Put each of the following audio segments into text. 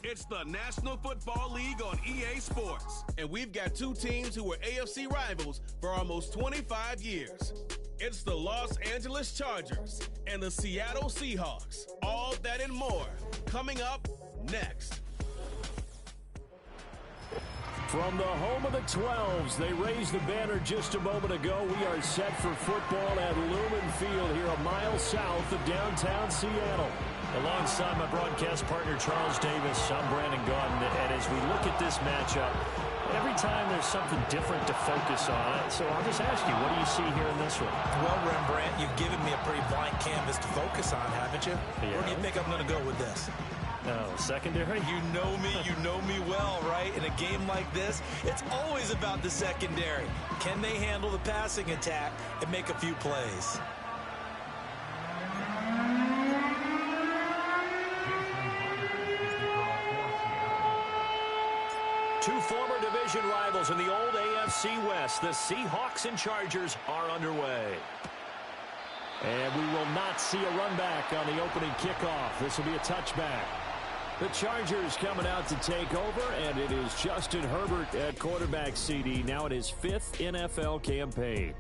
It's the National Football League on EA Sports, and we've got two teams who were AFC rivals for almost 25 years. It's the Los Angeles Chargers and the Seattle Seahawks. All that and more coming up next. From the home of the 12s, they raised the banner just a moment ago. We are set for football at Lumen Field here a mile south of downtown Seattle. Alongside my broadcast partner, Charles Davis, I'm Brandon Gaudin. And as we look at this matchup, every time there's something different to focus on. So I'll just ask you, what do you see here in this one? Well, Rembrandt, you've given me a pretty blank canvas to focus on, haven't you? Yeah. Where do you think I'm going to go with this? No, secondary? You know me well, right? In a game like this, it's always about the secondary. Can they handle the passing attack and make a few plays? Two former division rivals in the old AFC West, the Seahawks and Chargers, are underway. And we will not see a run back on the opening kickoff. This will be a touchback. The Chargers coming out to take over, and it is Justin Herbert at quarterback CD, now in his 5th NFL campaign.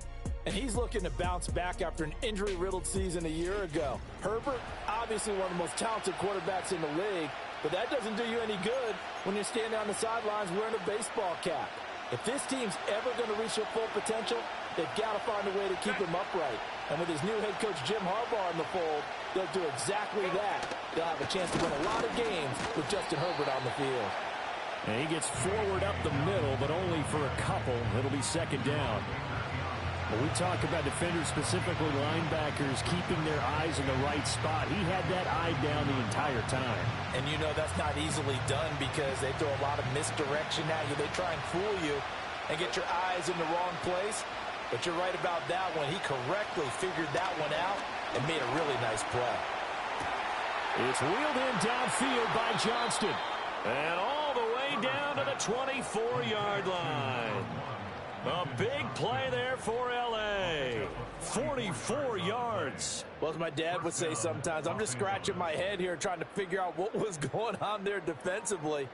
And he's looking to bounce back after an injury-riddled season a year ago. Herbert, obviously one of the most talented quarterbacks in the league, but that doesn't do you any good when you're standing on the sidelines wearing a baseball cap. If this team's ever going to reach their full potential, they've got to find a way to keep him upright. And with his new head coach Jim Harbaugh in the fold, they'll do exactly that. They'll have a chance to win a lot of games with Justin Herbert on the field. And he gets forward up the middle, but only for a couple. It'll be second down. When we talk about defenders, specifically linebackers, keeping their eyes in the right spot, he had that eye down the entire time. And you know that's not easily done because they throw a lot of misdirection at you. They try and fool you and get your eyes in the wrong place. But you're right about that one. He correctly figured that one out and made a really nice play. It's wheeled in downfield by Johnston. And all the way down to the 24-yard line. A big play there for L.A. 44 yards. Well, as my dad would say sometimes, I'm just scratching my head here trying to figure out what was going on there defensively.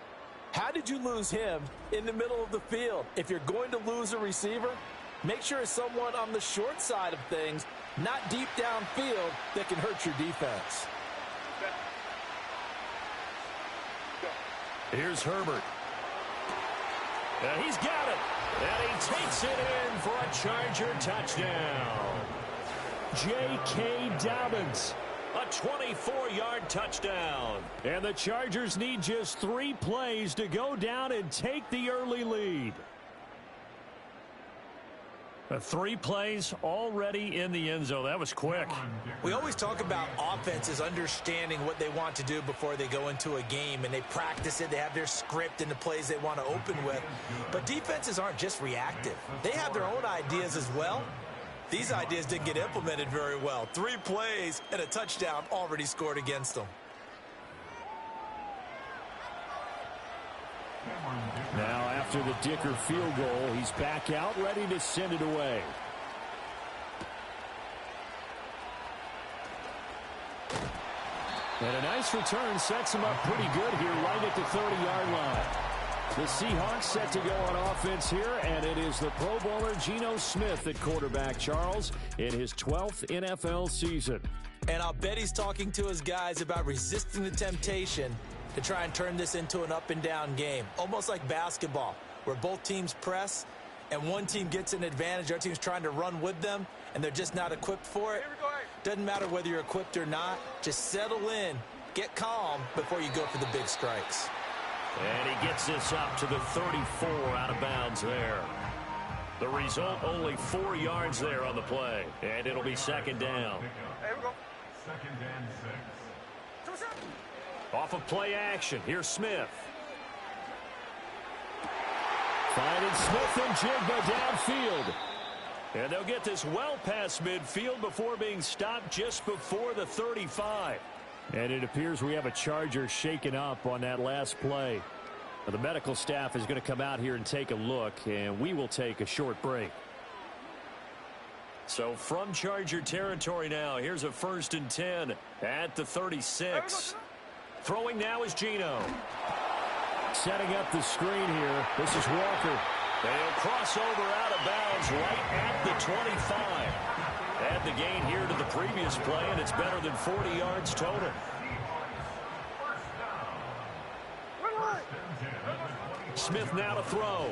How did you lose him in the middle of the field? If you're going to lose a receiver, make sure it's someone on the short side of things, not deep downfield, that can hurt your defense. Here's Herbert. And he's got it. And he takes it in for a Charger touchdown. J.K. Dobbins, a 24-yard touchdown. And the Chargers need just 3 plays to go down and take the early lead. 3 plays already in the end zone. That was quick. We always talk about offenses understanding what they want to do before they go into a game, and they practice it. They have their script and the plays they want to open with. But defenses aren't just reactive. They have their own ideas as well. These ideas didn't get implemented very well. 3 plays and a touchdown already scored against them. Now, after the Dicker field goal, he's back out, ready to send it away. And a nice return sets him up pretty good here, right at the 30-yard line. The Seahawks set to go on offense here, and it is the Pro Bowler Geno Smith at quarterback, Charles, in his 12th NFL season. And I'll bet he's talking to his guys about resisting the temptation to try and turn this into an up-and-down game, almost like basketball, where both teams press, and one team gets an advantage, the other team's trying to run with them, and they're just not equipped for it. Doesn't matter whether you're equipped or not. Just settle in, get calm before you go for the big strikes. And he gets this up to the 34 out of bounds there. The result, only 4 yards there on the play, and it'll be second down. Here we go. Second and 6. Off of play action, here's Smith. Finding Smith and Jigba downfield. And they'll get this well past midfield before being stopped just before the 35. And it appears we have a Charger shaken up on that last play. Now, the medical staff is going to come out here and take a look, and we will take a short break. So from Charger territory now, here's a 1st and 10 at the 36. Throwing now is Geno. Setting up the screen here. This is Walker. They'll cross over out of bounds right at the 25. Add the gain here to the previous play, and it's better than 40 yards total. Smith now to throw.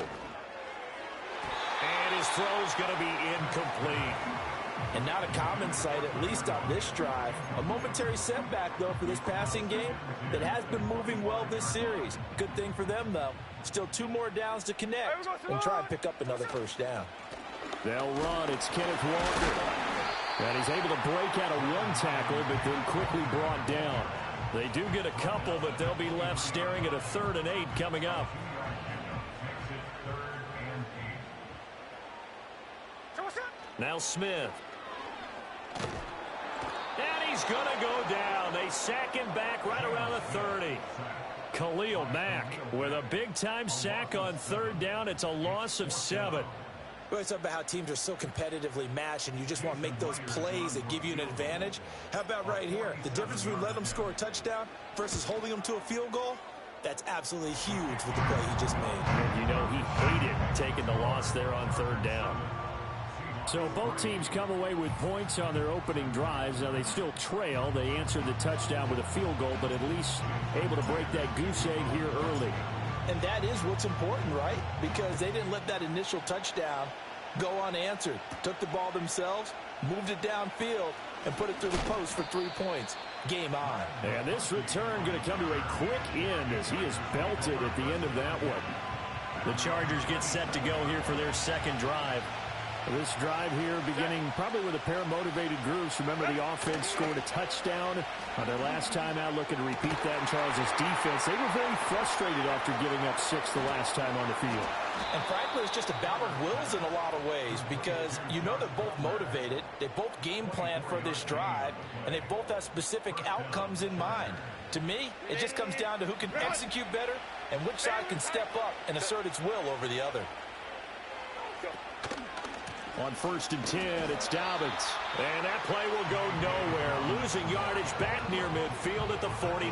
And his throw's going to be incomplete. And not a common sight, at least on this drive. A momentary setback, though, for this passing game that has been moving well this series. Good thing for them, though. Still 2 more downs to connect and try and pick up another first down. They'll run. It's Kenneth Walker. And he's able to break out of 1 tackle, but then quickly brought down. They do get a couple, but they'll be left staring at a 3rd and 8 coming up. Now Smith. And he's going to go down. They sack him back right around the 30. Khalil Mack with a big-time sack on 3rd down. It's a loss of 7. We always talk about how teams are so competitively matched and you just want to make those plays that give you an advantage. How about right here? The difference between letting them score a touchdown versus holding them to a field goal, that's absolutely huge with the play he just made. And you know he hated taking the loss there on 3rd down. So both teams come away with points on their opening drives. Now they still trail. They answered the touchdown with a field goal, but at least able to break that goose egg here early. And that is what's important, right? Because they didn't let that initial touchdown go unanswered. Took the ball themselves, moved it downfield, and put it through the post for 3 points. Game on. And this return going to come to a quick end as he is belted at the end of that one. The Chargers get set to go here for their 2nd drive. This drive here beginning probably with a pair of motivated groups. Remember, the offense scored a touchdown on their last time out, looking to repeat that in Charles' defense. They were very frustrated after giving up 6 the last time on the field. And frankly, it's just a battle of wills in a lot of ways because you know they're both motivated. They both game plan for this drive, and they both have specific outcomes in mind. To me, it just comes down to who can execute better and which side can step up and assert its will over the other. On 1st and 10, it's Dobbins. And that play will go nowhere. Losing yardage back near midfield at the 49.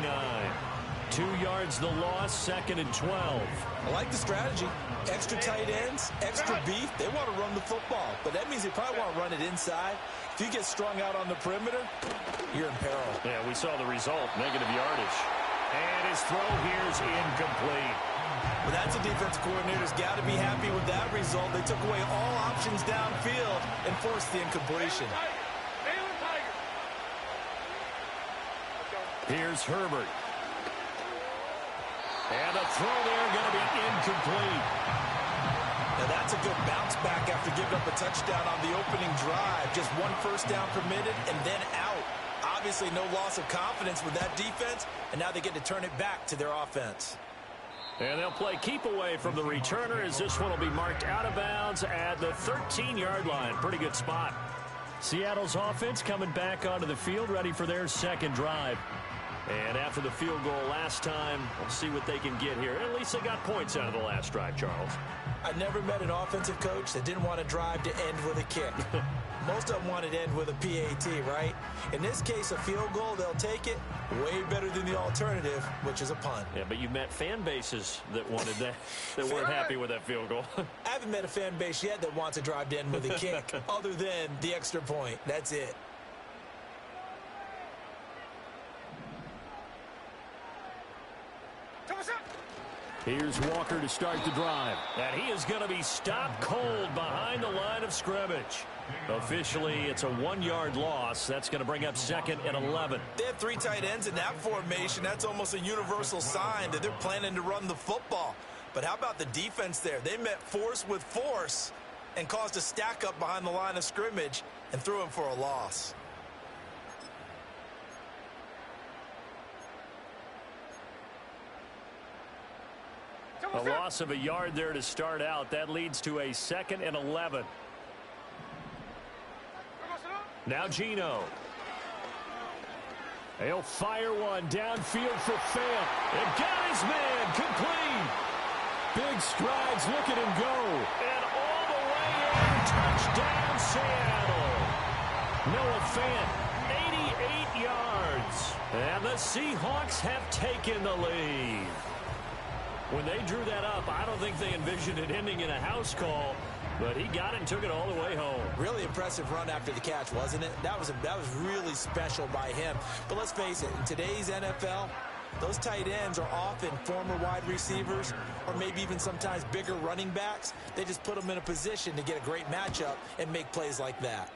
2 yards the loss, 2nd and 12. I like the strategy. Extra tight ends, extra beef. They want to run the football, but that means they probably want to run it inside. If you get strung out on the perimeter, you're in peril. Yeah, we saw the result, negative yardage. And his throw here is incomplete. Well, that's a defense coordinator's got to be happy with that result. They took away all options downfield and forced the incompletion. Here's Herbert. And the throw there going to be incomplete. Now that's a good bounce back after giving up a touchdown on the opening drive. Just 1 first down permitted and then out. Obviously no loss of confidence with that defense, and now they get to turn it back to their offense. And they'll play keep away from the returner as this one will be marked out of bounds at the 13-yard line. Pretty good spot. Seattle's offense coming back onto the field, ready for their 2nd drive. And after the field goal last time, we'll see what they can get here. At least they got points out of the last drive, Charles. I never met an offensive coach that didn't want to drive to end with a kick. Most of them wanted to end with a PAT, right? In this case, a field goal, they'll take it. Way better than the alternative, which is a punt. Yeah, but you met fan bases that wanted that, that weren't happy with that field goal. I haven't met a fan base yet that wants to drive to end with a kick, other than the extra point. That's it. Here's Walker to start the drive. And he is going to be stopped cold behind the line of scrimmage. Officially, it's a 1-yard loss. That's going to bring up 2nd and 11. They have 3 tight ends in that formation. That's almost a universal sign that they're planning to run the football. But how about the defense there? They met force with force and caused a stack up behind the line of scrimmage and threw him for a loss. A loss of a yard there to start out. That leads to a 2nd and 11. Now Gino. He'll fire one downfield for Fant. And got his man complete. Big strides. Look at him go. And all the way in. Touchdown Seattle. Noah Fant, 88 yards. And the Seahawks have taken the lead. When they drew that up, I don't think they envisioned it ending in a house call, but he got it and took it all the way home. Really impressive run after the catch, wasn't it? That was really special by him. But let's face it, in today's NFL, those tight ends are often former wide receivers or maybe even sometimes bigger running backs. They just put them in a position to get a great matchup and make plays like that.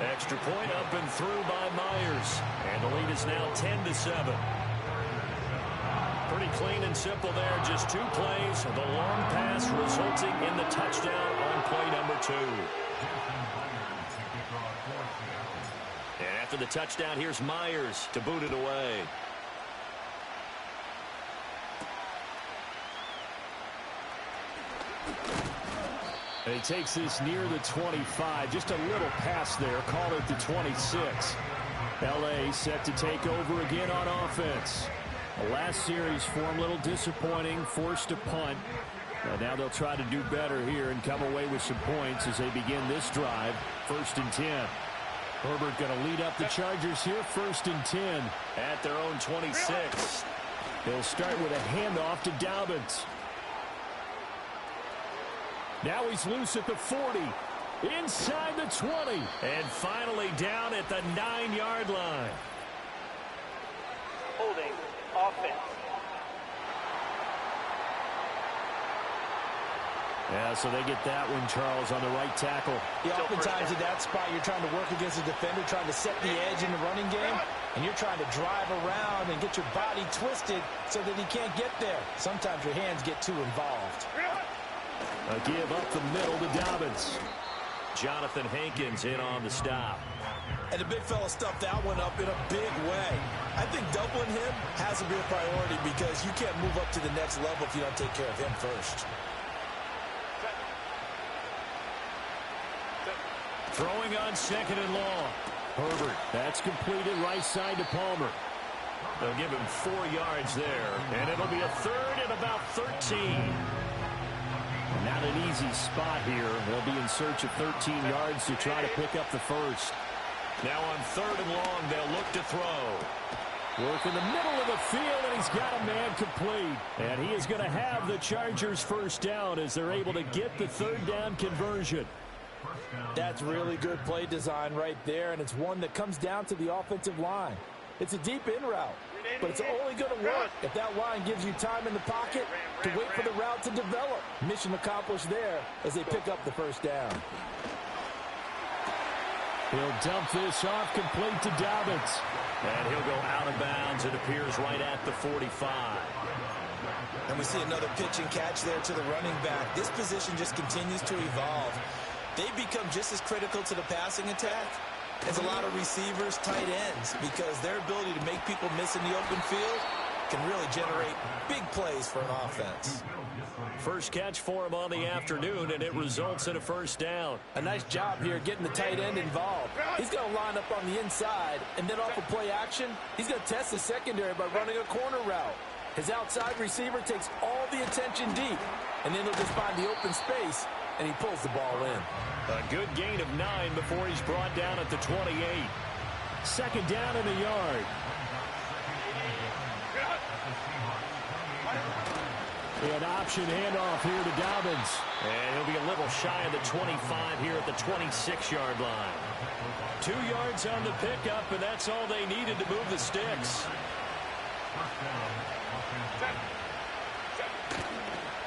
Extra point up and through by Myers. And the lead is now 10-7. Pretty clean and simple there. Just 2 plays. The long pass resulting in the touchdown on play number 2. And after the touchdown, here's Myers to boot it away. And he takes this near the 25. Just a little pass there. Call it the 26. L.A. set to take over again on offense. The last series for him, a little disappointing. Forced to punt. Now they'll try to do better here and come away with some points as they begin this drive. 1st and 10. Herbert going to lead up the Chargers here. 1st and 10 at their own 26. They'll start with a handoff to Dobbins. Now he's loose at the 40. Inside the 20. And finally down at the 9-yard line. Holding offense. Yeah, so they get that one, Charles, on the right tackle. Yeah, oftentimes at that spot, you're trying to work against a defender, trying to set the edge in the running game, and you're trying to drive around and get your body twisted so that he can't get there. Sometimes your hands get too involved. A give up the middle to Dobbins. Jonathan Hankins in on the stop. And the big fella stuffed that one up in a big way. I think doubling him has to be a priority because you can't move up to the next level if you don't take care of him first. Throwing on 2nd and long. Herbert, that's completed right side to Palmer. They'll give him 4 yards there, and it'll be a 3rd and about 13. Not an easy spot here. They'll be in search of 13 yards to try to pick up the first. Now on 3rd and long, they'll look to throw. Work in the middle of the field, and he's got a man complete. And he is going to have the Chargers first down as they're able to get the 3rd down conversion. That's really good play design right there, and it's one that comes down to the offensive line. It's a deep in route, but it's only going to work if that line gives you time in the pocket to wait for the route to develop. Mission accomplished there as they pick up the first down. He'll dump this off complete to Dobbins. And he'll go out of bounds. It appears right at the 45. And we see another pitch and catch there to the running back. This position just continues to evolve. They become just as critical to the passing attack as a lot of receivers, tight ends, because their ability to make people miss in the open field can really generate big plays for an offense. First catch for him on the afternoon, and it results in a first down. A nice job here getting the tight end involved. He's going to line up on the inside, and then off of play action, he's going to test the secondary by running a corner route. His outside receiver takes all the attention deep, and then he'll just find the open space, and he pulls the ball in. A good gain of 9 before he's brought down at the 28. 2nd down in a yard. An option handoff here to Dobbins. And he'll be a little shy of the 25 here at the 26-yard line. 2 yards on the pickup, and that's all they needed to move the sticks.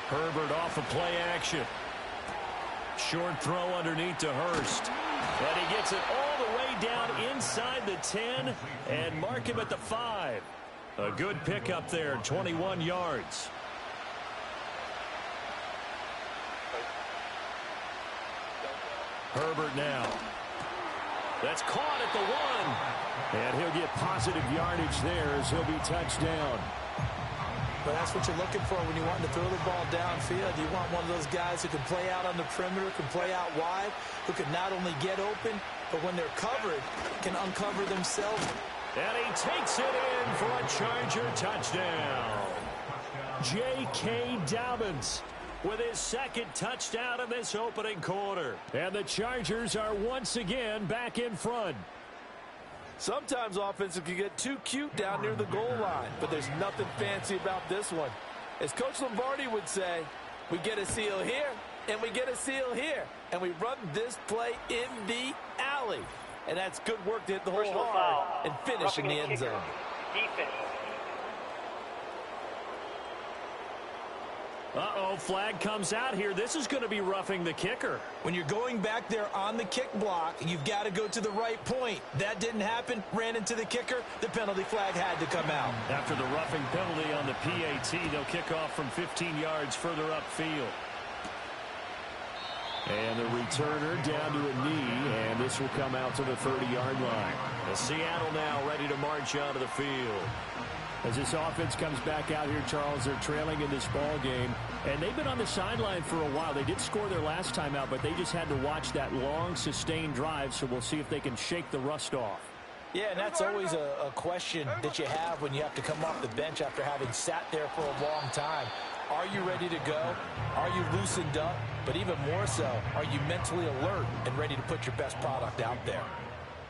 Herbert off of play action. Short throw underneath to Hurst. And he gets it all the way down inside the 10 and mark him at the 5. A good pickup there, 21 yards. Herbert now. That's caught at the 1. And he'll get positive yardage there as he'll be touched down. But that's what you're looking for when you want to throw the ball downfield. You want one of those guys who can play out on the perimeter, can play out wide, who can not only get open, but when they're covered, can uncover themselves. And he takes it in for a Charger touchdown. J.K. Dobbins with his 2nd touchdown in this opening quarter. And the Chargers are once again back in front. Sometimes offenses can get too cute down near the goal line, but there's nothing fancy about this one. As Coach Lombardi would say, we get a seal here, and we get a seal here. And we run this play in the alley. And that's good work to hit the hole hard and finish in the end zone. Defense. Uh-oh, flag comes out here. This is going to be roughing the kicker. When you're going back there on the kick block, you've got to go to the right point. That didn't happen. Ran into the kicker. The penalty flag had to come out. After the roughing penalty on the PAT, they'll kick off from 15 yards further upfield. And the returner down to a knee, and this will come out to the 30-yard line. The Seattle now ready to march onto the field. As this offense comes back out here, Charles, they're trailing in this ball game, and they've been on the sideline for a while. They did score their last time out, but they just had to watch that long, sustained drive, so we'll see if they can shake the rust off. Yeah, and that's always a question that you have when you have to come off the bench after having sat there for a long time. Are you ready to go? Are you loosened up? But even more so, are you mentally alert and ready to put your best product out there?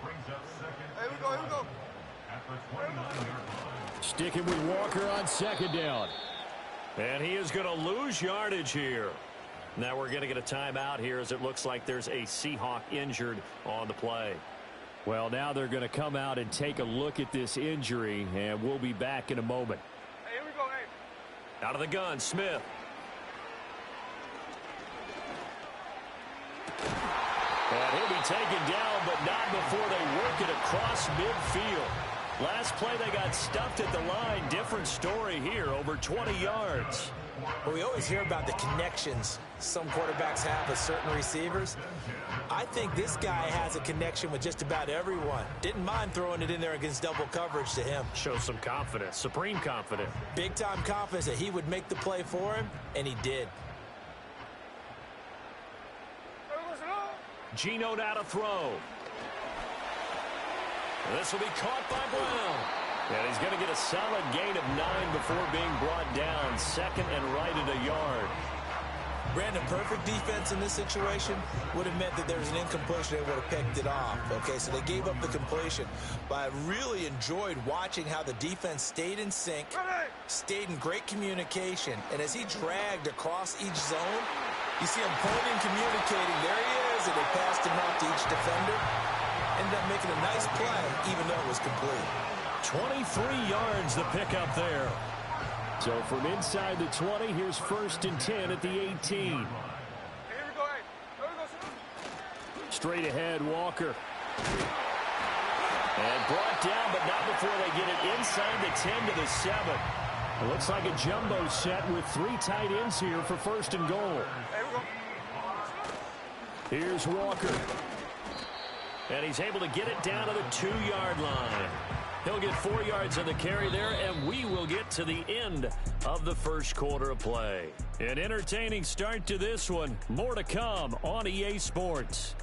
Here we go. Sticking with Walker on second down. And he is going to lose yardage here. Now we're going to get a timeout here as it looks like there's a Seahawk injured on the play. Well, now they're going to come out and take a look at this injury, and we'll be back in a moment. Hey, here we go, hey. Out of the gun, Smith. And he'll be taken down, but not before they work it across midfield. Last play, they got stuffed at the line. Different story here, over 20 yards. Well, we always hear about the connections some quarterbacks have with certain receivers. I think this guy has a connection with just about everyone. Didn't mind throwing it in there against double coverage to him. Shows some confidence, supreme confidence. Big-time confidence that he would make the play for him, and he did. Geno now to throw. This will be caught by Brown. And he's going to get a solid gain of 9 before being brought down. Second and right at a yard. Brandon, perfect defense in this situation would have meant that there was an incompletion. They would have picked it off. Okay, so they gave up the completion. But I really enjoyed watching how the defense stayed in sync, stayed in great communication. And as he dragged across each zone, you see him pointing, communicating. There he is, and they passed him out to each defender. Ended up making a nice play, even though it was complete. 23 yards the pickup there. So from inside the 20, here's 1st and 10 at the 18. Hey, here we go, hey. Straight ahead, Walker. And brought down, but not before they get it inside the 10 to the 7. It looks like a jumbo set with 3 tight ends here for 1st and goal. Hey, here we go. Here's Walker. And he's able to get it down to the 2-yard line. He'll get 4 yards on the carry there, and we will get to the end of the first quarter of play. An entertaining start to this one. More to come on EA Sports.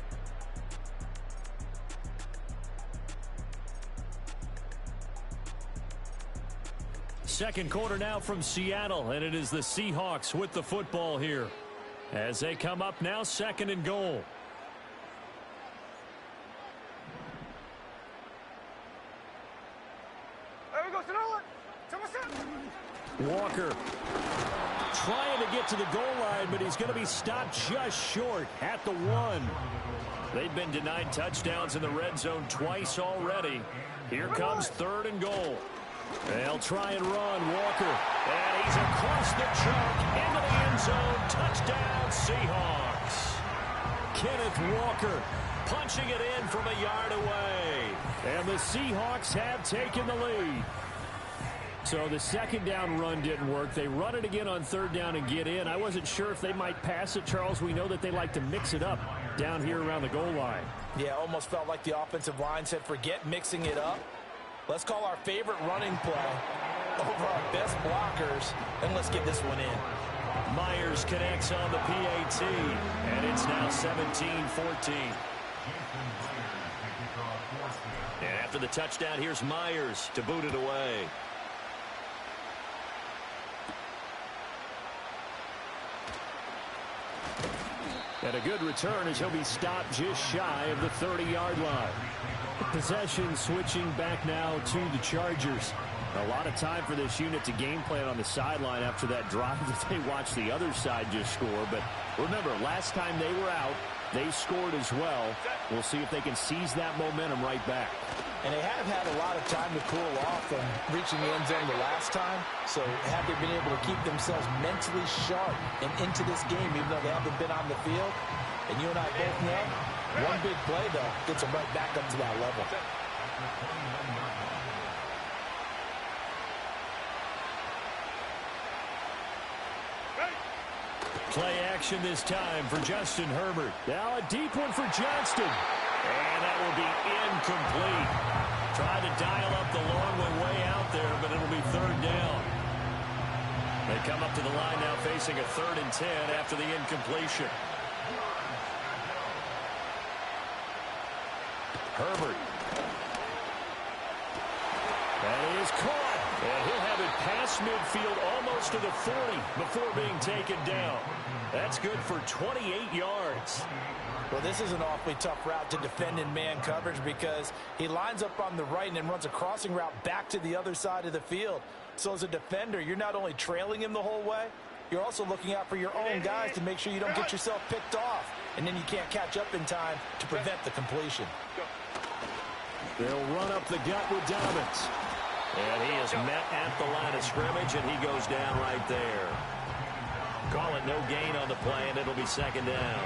Second quarter now from Seattle, and it is the Seahawks with the football here. As they come up now, 2nd and goal. Walker trying to get to the goal line, but he's going to be stopped just short at the 1. They've been denied touchdowns in the red zone twice already. Here comes 3rd and goal. They'll try and run, Walker. And he's across the chalk into the end zone. Touchdown, Seahawks. Kenneth Walker punching it in from a yard away. And the Seahawks have taken the lead. So the 2nd down run didn't work. They run it again on 3rd down and get in. I wasn't sure if they might pass it, Charles. We know that they like to mix it up down here around the goal line. Yeah, almost felt like the offensive line said, forget mixing it up. Let's call our favorite running play over our best blockers, and let's get this one in. Myers connects on the PAT, and it's now 17-14. And after the touchdown, here's Myers to boot it away. And a good return as he'll be stopped just shy of the 30-yard line. Possession switching back now to the Chargers. A lot of time for this unit to game plan on the sideline after that drive that they watched the other side just score. But remember, last time they were out, they scored as well. We'll see if they can seize that momentum right back. And they have had a lot of time to cool off from reaching the end zone the last time. So have they been able to keep themselves mentally sharp and into this game, even though they haven't been on the field? And you and I both know, one big play, though, gets them right back up to that level. Play action this time for Justin Herbert. Now a deep one for Johnston. And that will be incomplete. Tried to dial up the long one way out there, but it'll be third down. They come up to the line now facing a 3rd and 10 after the incompletion. Herbert. And he is caught. And he'll have it past midfield almost to the 40 before being taken down. That's good for 28 yards. Well, this is an awfully tough route to defend in man coverage because he lines up on the right and then runs a crossing route back to the other side of the field. So as a defender, you're not only trailing him the whole way, you're also looking out for your own guys to make sure you don't get yourself picked off. And then you can't catch up in time to prevent the completion. They'll run up the gut with Dobbins. And he is met at the line of scrimmage, and he goes down right there. Call it no gain on the play, and it'll be 2nd down.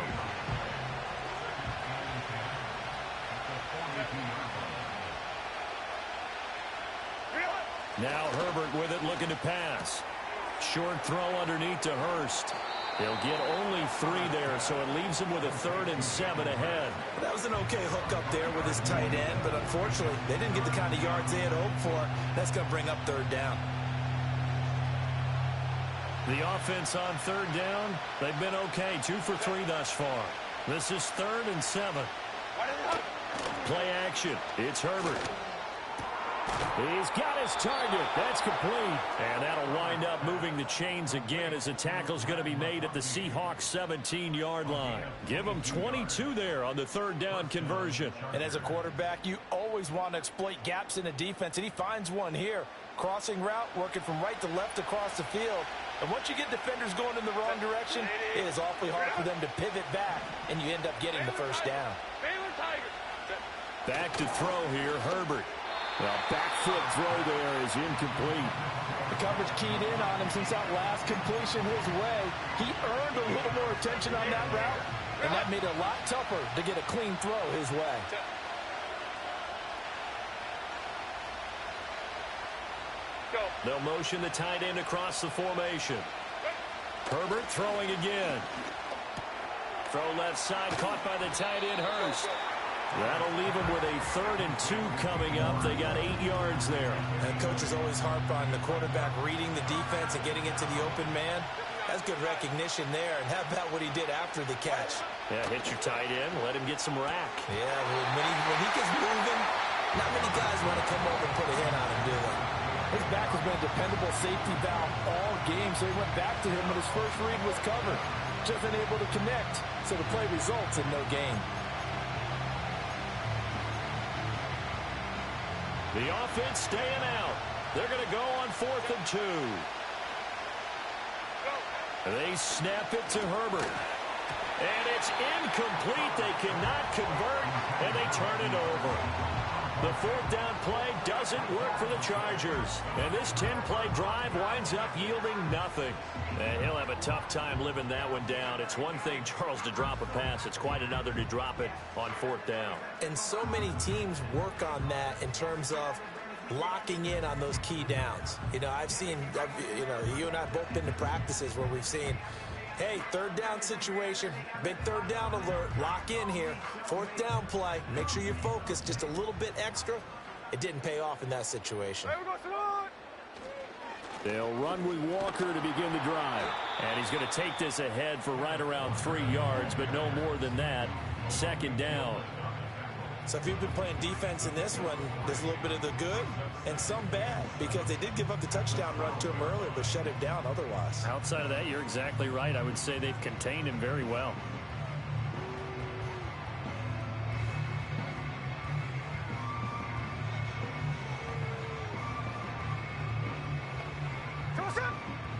Now Herbert with it, looking to pass. Short throw underneath to Hurst. They'll get only 3 there, so it leaves him with a 3rd and 7 ahead. That was an okay hook up there with his tight end, but unfortunately, they didn't get the kind of yards they had hoped for. That's going to bring up 3rd down. The offense on 3rd down, they've been okay, 2 for 3 thus far. This is 3rd and 7. Play action. It's Herbert. He's got his target. That's complete. And that'll wind up moving the chains again as the tackle's going to be made at the Seahawks 17-yard line. Give them 22 there on the 3rd down conversion. And as a quarterback, you always want to exploit gaps in a defense, and he finds one here. Crossing route, working from right to left across the field. And once you get defenders going in the wrong direction, it is awfully hard for them to pivot back, and you end up getting the 1st down. Back to throw here, Herbert. Well, back foot throw there is incomplete. The coverage keyed in on him since that last completion his way. He earned a little more attention on that route, and that made it a lot tougher to get a clean throw his way. They'll motion the tight end across the formation. Herbert throwing again. Throw left side, caught by the tight end, Hurst. That'll leave them with a 3rd and 2 coming up. They got 8 yards there. And coaches always harp on the quarterback reading the defense and getting into the open man. That's good recognition there. And how about what he did after the catch? Yeah, hit your tight end, let him get some rack. Yeah, when he gets moving, not many guys want to come over and put a hit on him, do they? His back has been a dependable safety valve all game, so he went back to him when his first read was covered. Just unable to connect, so the play results in no gain. The offense staying out. They're going to go on 4th and 2. They snap it to Herbert. And it's incomplete. They cannot convert, and they turn it over. The 4th down play doesn't work for the Chargers. And this 10-play drive winds up yielding nothing. And he'll have a tough time living that one down. It's one thing, Charles, to drop a pass. It's quite another to drop it on 4th down. And so many teams work on that in terms of locking in on those key downs. You know, you and I have both been to practices where we've seen, hey, 3rd down situation, big 3rd down alert, lock in here, 4th down play, make sure you're focused just a little bit extra. It didn't pay off in that situation. They'll run with Walker to begin the drive. And he's going to take this ahead for right around 3 yards, but no more than that. 2nd down. So if you've been playing defense in this one, there's a little bit of the good and some bad, because they did give up the touchdown run to him earlier, but shut him down otherwise. Outside of that, you're exactly right. I would say they've contained him very well.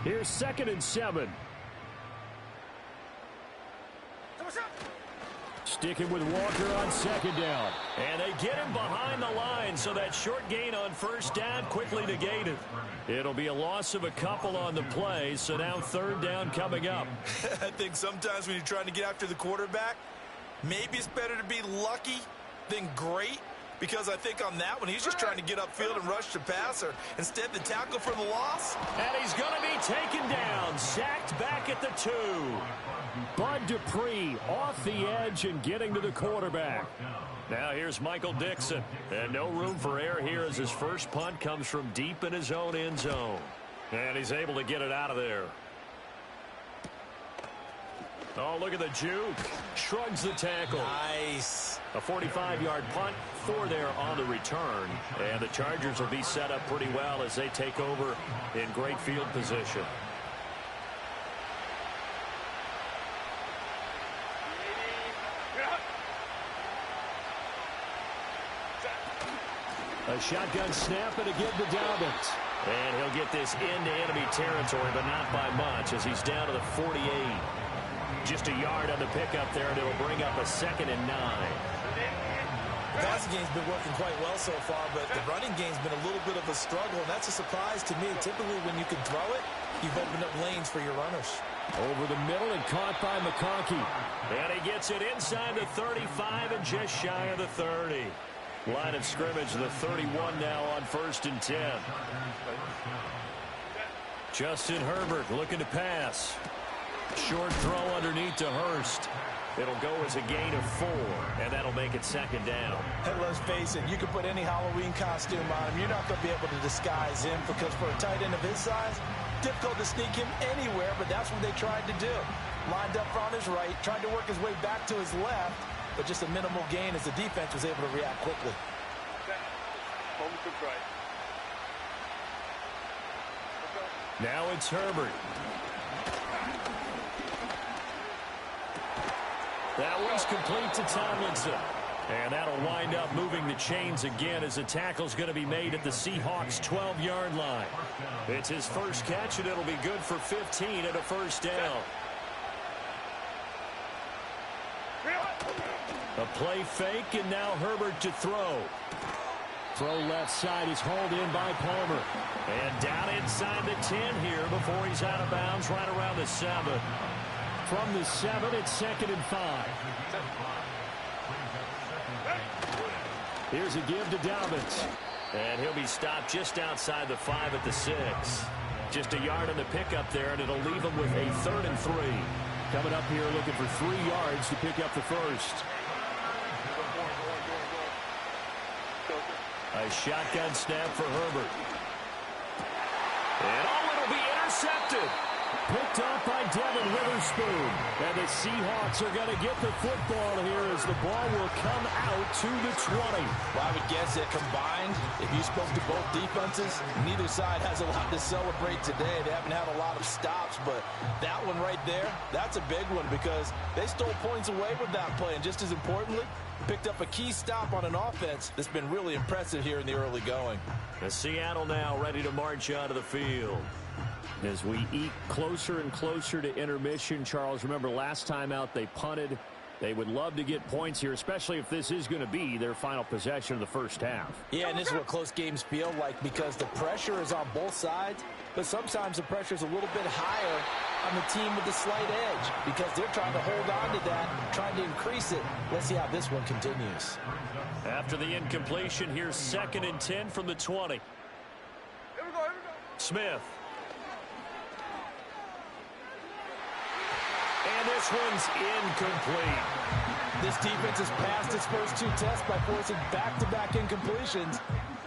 Here's 2nd and 7. Sticking with Walker on 2nd down. And they get him behind the line, so that short gain on 1st down quickly negated. It'll be a loss of a couple on the play, so now 3rd down coming up. I think sometimes when you're trying to get after the quarterback, maybe it's better to be lucky than great, because I think on that one, he's just trying to get upfield and rush the passer. Instead, the tackle for the loss. And he's going to be taken down, sacked back at the 2. Bud Dupree off the edge and getting to the quarterback. Now here's Michael Dixon. And no room for error here as his first punt comes from deep in his own end zone. And he's able to get it out of there. Oh, look at the juke. Shrugs the tackle. Nice. A 45-yard punt, 4 there on the return. And the Chargers will be set up pretty well as they take over in great field position. A shotgun snap and a give to Dobbins. And he'll get this into enemy territory, but not by much as he's down to the 48. Just a yard on the pickup there, and it'll bring up a 2nd and 9. The passing game's been working quite well so far, but the running game's been a little bit of a struggle, and that's a surprise to me. Typically, when you can throw it, you've opened up lanes for your runners. Over the middle and caught by McConkey. And he gets it inside the 35 and just shy of the 30. Line of scrimmage, the 31 now on 1st and 10. Justin Herbert looking to pass. Short throw underneath to Hurst. It'll go as a gain of 4, and that'll make it 2nd down. Hey, let's face it, you can put any Halloween costume on him. You're not going to be able to disguise him because for a tight end of his size, difficult to sneak him anywhere, but that's what they tried to do. Lined up on his right, tried to work his way back to his left, but just a minimal gain as the defense was able to react quickly. Now it's Herbert. That one's complete to Tomlinson. And that'll wind up moving the chains again as the tackle's going to be made at the Seahawks' 12-yard line. It's his first catch, and it'll be good for 15 and a 1st down. A play fake, and now Herbert to throw. Throw left side is hauled in by Palmer. And down inside the 10 here before he's out of bounds right around the 7. From the 7, it's 2nd and 5. Here's a give to Dobbins. And he'll be stopped just outside the 5 at the 6. Just a yard on the pickup there, and it'll leave him with a 3rd and 3. Coming up here looking for 3 yards to pick up the first. A shotgun snap for Herbert. And it'll be intercepted. Picked off by Devin Witherspoon. And the Seahawks are going to get the football here as the ball will come out to the 20. Well, I would guess that combined, if you spoke to both defenses, neither side has a lot to celebrate today. They haven't had a lot of stops, but that one right there, that's a big one because they stole points away with that play. And just as importantly, picked up a key stop on an offense that's been really impressive here in the early going. The Seattle now ready to march out of the field. As we eke closer and closer to intermission, Charles, remember last time out they punted. They would love to get points here, especially if this is going to be their final possession of the first half. Yeah, and this is what close games feel like because the pressure is on both sides, but sometimes the pressure is a little bit higher on the team with the slight edge because they're trying to hold on to that, trying to increase it. Let's see how this one continues. After the incompletion, here's 2nd and 10 from the 20. Here we go. Smith. And this one's incomplete. This defense has passed its first 2 tests by forcing back-to-back incompletions.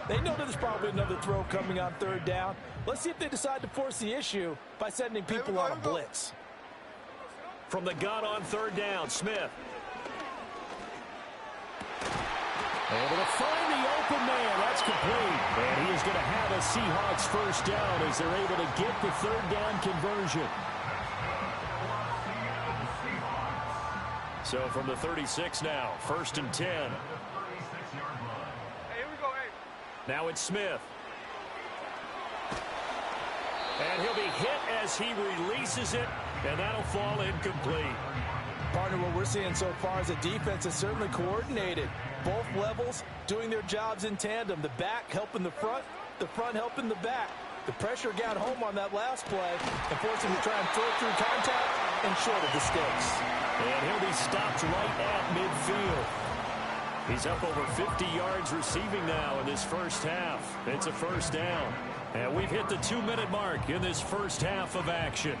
They know there's probably another throw coming on 3rd down. Let's see if they decide to force the issue by sending people on a blitz. From the gun on 3rd down, Smith. Able to find the open man. That's complete. And he is going to have a Seahawks first down as they're able to get the 3rd down conversion. So from the 36 now, 1st and 10. Hey, here we go, Now it's Smith. And he'll He'll be hit as he releases it, and that'll fall incomplete. Partner, what we're seeing so far is a defense is certainly coordinated. Both levels doing their jobs in tandem. The back helping the front helping the back. The pressure got home on that last play and forced him to try and throw through contact and short of the sticks. And he'll be stopped right at midfield. He's up over 50 yards receiving now in this first half. It's a first down. And we've hit the 2-minute mark in this first half of action.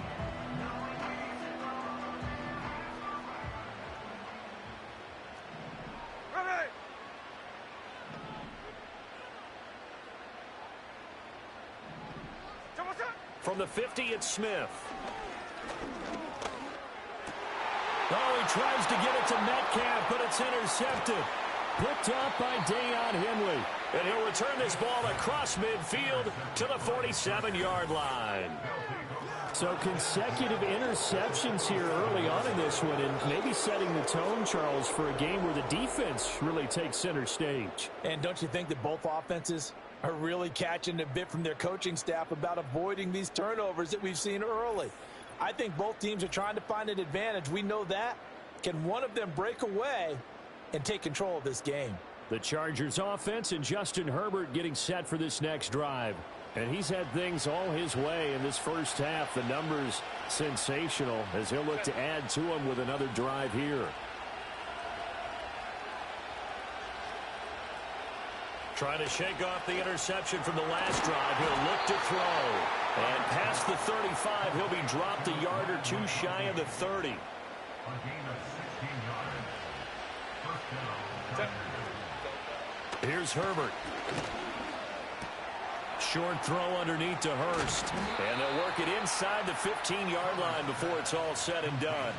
From the 50, it's Smith. Oh, he tries to get it to Metcalf, but it's intercepted. Picked up by Deion Henley. And he'll return this ball across midfield to the 47-yard line. So consecutive interceptions here early on in this one, and maybe setting the tone, Charles, for a game where the defense really takes center stage. And don't you think that both offenses are really catching a bit from their coaching staff about avoiding these turnovers that we've seen early? I think both teams are trying to find an advantage. We know that. Can one of them break away and take control of this game? The Chargers offense and Justin Herbert getting set for this next drive. And he's had things all his way in this first half. The numbers sensational as he'll look to add to them with another drive here. Trying to shake off the interception from the last drive. He'll look to throw. And past the 35, he'll be dropped a yard or two shy of the 30. A gain of 16 yards. First down. Here's Herbert. Short throw underneath to Hurst. And they'll work it inside the 15-yard line before it's all said and done.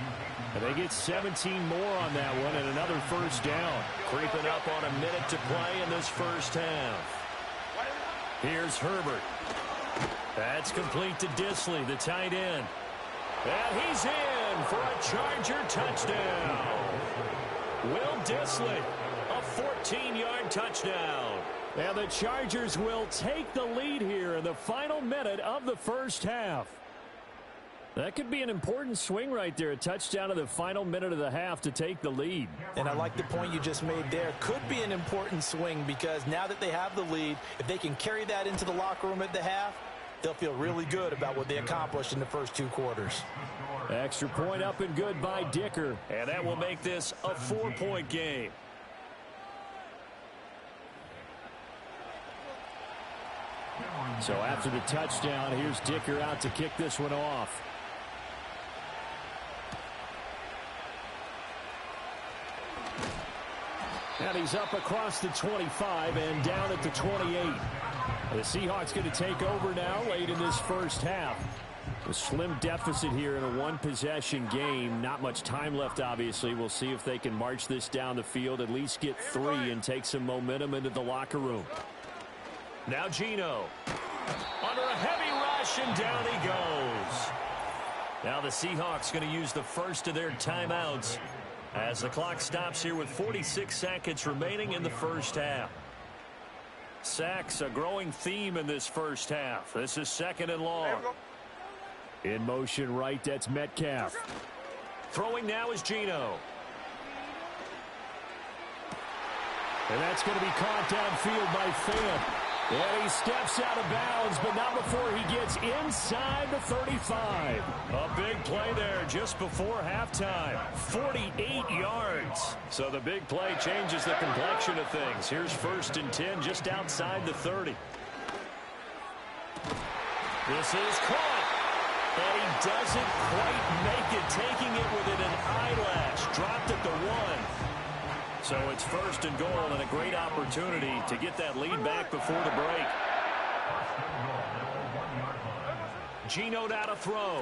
And they get 17 more on that one and another first down. Creeping up on a minute to play in this first half. Here's Herbert. That's complete to Disley, the tight end. And he's in for a Charger touchdown. Will Disley, a 14-yard touchdown. And the Chargers will take the lead here in the final minute of the first half. That could be an important swing right there. A touchdown in the final minute of the half to take the lead. And I like the point you just made there. Could be an important swing because now that they have the lead, if they can carry that into the locker room at the half, they'll feel really good about what they accomplished in the first two quarters. Extra point up and good by Dicker. And that will make this a 4-point game. So after the touchdown, here's Dicker out to kick this one off. And he's up across the 25 and down at the 28. The Seahawks going to take over now late in this first half. A slim deficit here in a one-possession game. Not much time left, obviously. We'll see if they can march this down the field, at least get 3 and take some momentum into the locker room. Now Geno. Under a heavy rush, and down he goes. Now the Seahawks going to use the first of their timeouts as the clock stops here with 46 seconds remaining in the first half. Sacks, a growing theme in this first half. This is second and long. In motion right, that's Metcalf. Throwing now is Geno. And that's going to be caught downfield by Fant. And he steps out of bounds, but not before he gets inside the 35. A big play there just before halftime. 48 yards. So the big play changes the complexion of things. Here's 1st and 10 just outside the 30. This is caught. And he doesn't quite make it, taking it within an eyelash. Dropped at the 1. So it's 1st and goal and a great opportunity to get that lead back before the break. Geno now to throw.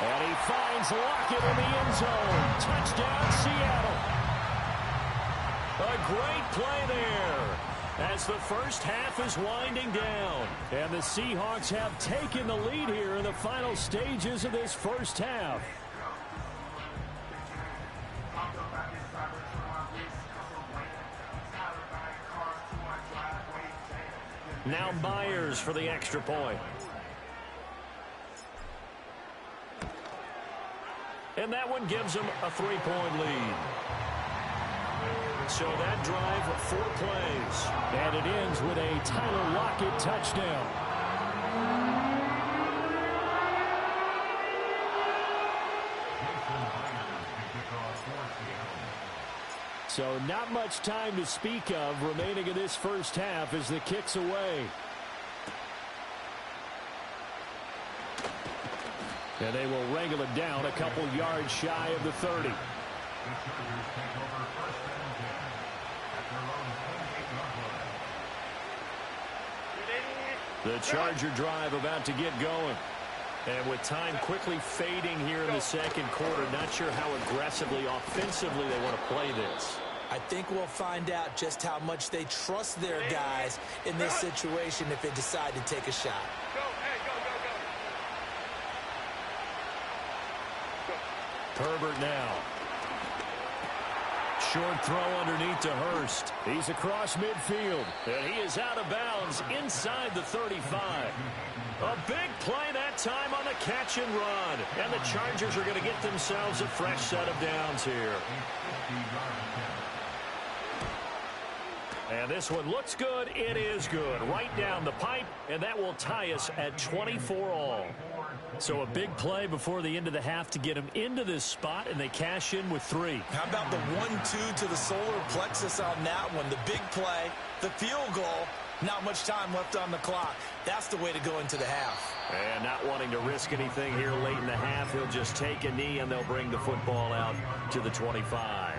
And he finds Lockett in the end zone. Touchdown, Seattle. A great play there as the first half is winding down. And the Seahawks have taken the lead here in the final stages of this first half. Now Myers for the extra point. And that one gives them a 3-point lead. So that drive, 4 plays. And it ends with a Tyler Lockett touchdown. So not much time to speak of remaining in this first half as the kick's away. And they will wrangle it down a couple yards shy of the 30. The Charger drive about to get going. And with time quickly fading here in the second quarter, not sure how aggressively, offensively they want to play this. I think we'll find out just how much they trust their guys in this situation if they decide to take a shot. Go, hey, go. Herbert now. Short throw underneath to Hurst. He's across midfield. And he is out of bounds inside the 35. A big play that time on the catch and run. And the Chargers are going to get themselves a fresh set of downs here. And this one looks good. It is good. Right down the pipe. And that will tie us at 24 all. So a big play before the end of the half to get them into this spot, and they cash in with 3. How about the 1-2 to the solar plexus on that one? The big play, the field goal, not much time left on the clock. That's the way to go into the half. And not wanting to risk anything here late in the half, he'll just take a knee, and they'll bring the football out to the 25.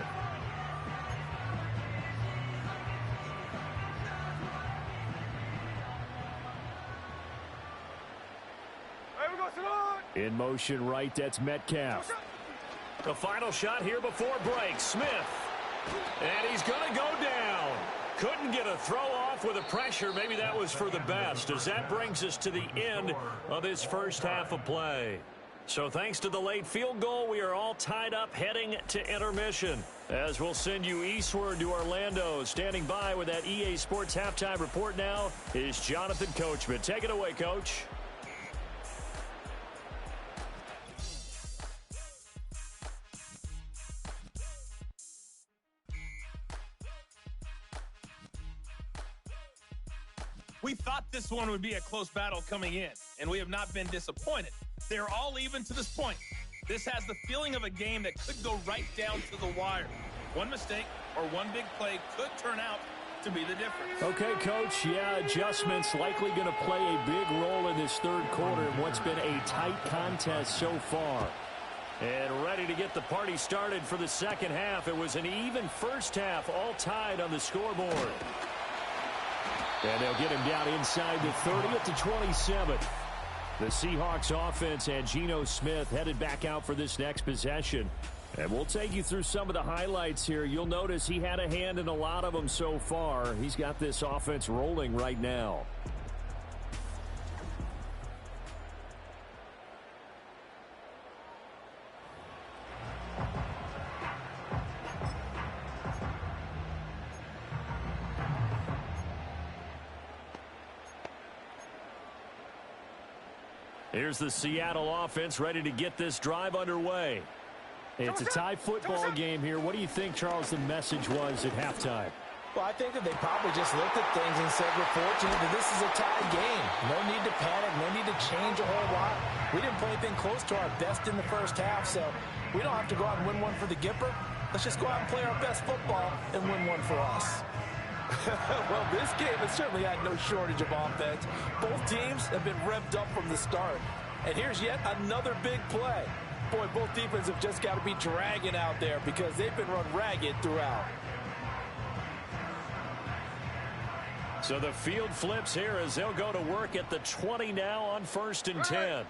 In motion right, that's Metcalf. The final shot here before break. Smith. And he's going to go down. Couldn't get a throw off with the pressure. Maybe that was for the best, as that brings us to the end of this first half of play. So thanks to the late field goal, we are all tied up heading to intermission. As we'll send you eastward to Orlando. Standing by with that EA Sports halftime report now is Jonathan Coachman. Take it away, Coach. We thought this one would be a close battle coming in, and we have not been disappointed. They're all even to this point. This has the feeling of a game that could go right down to the wire. One mistake or one big play could turn out to be the difference. Okay, Coach, yeah, adjustments likely going to play a big role in this third quarter in what's been a tight contest so far. And ready to get the party started for the second half. It was an even first half, all tied on the scoreboard. And they'll get him down inside the 30 at the 27. The Seahawks offense and Geno Smith headed back out for this next possession. And we'll take you through some of the highlights here. You'll notice he had a hand in a lot of them so far. He's got this offense rolling right now. Here's the Seattle offense ready to get this drive underway. It's a tie football game here. What do you think, Charles, the message was at halftime? Well, I think that they probably just looked at things and said, we're fortunate that this is a tied game. No need to panic, no need to change a whole lot. We didn't play anything close to our best in the first half, so we don't have to go out and win one for the Gipper. Let's just go out and play our best football and win one for us. Well, this game has certainly had no shortage of offense. Both teams have been revved up from the start. And here's yet another big play. Boy, both defenses have just got to be dragging out there because they've been run ragged throughout. So the field flips here as they'll go to work at the 20 now on 1st and 10.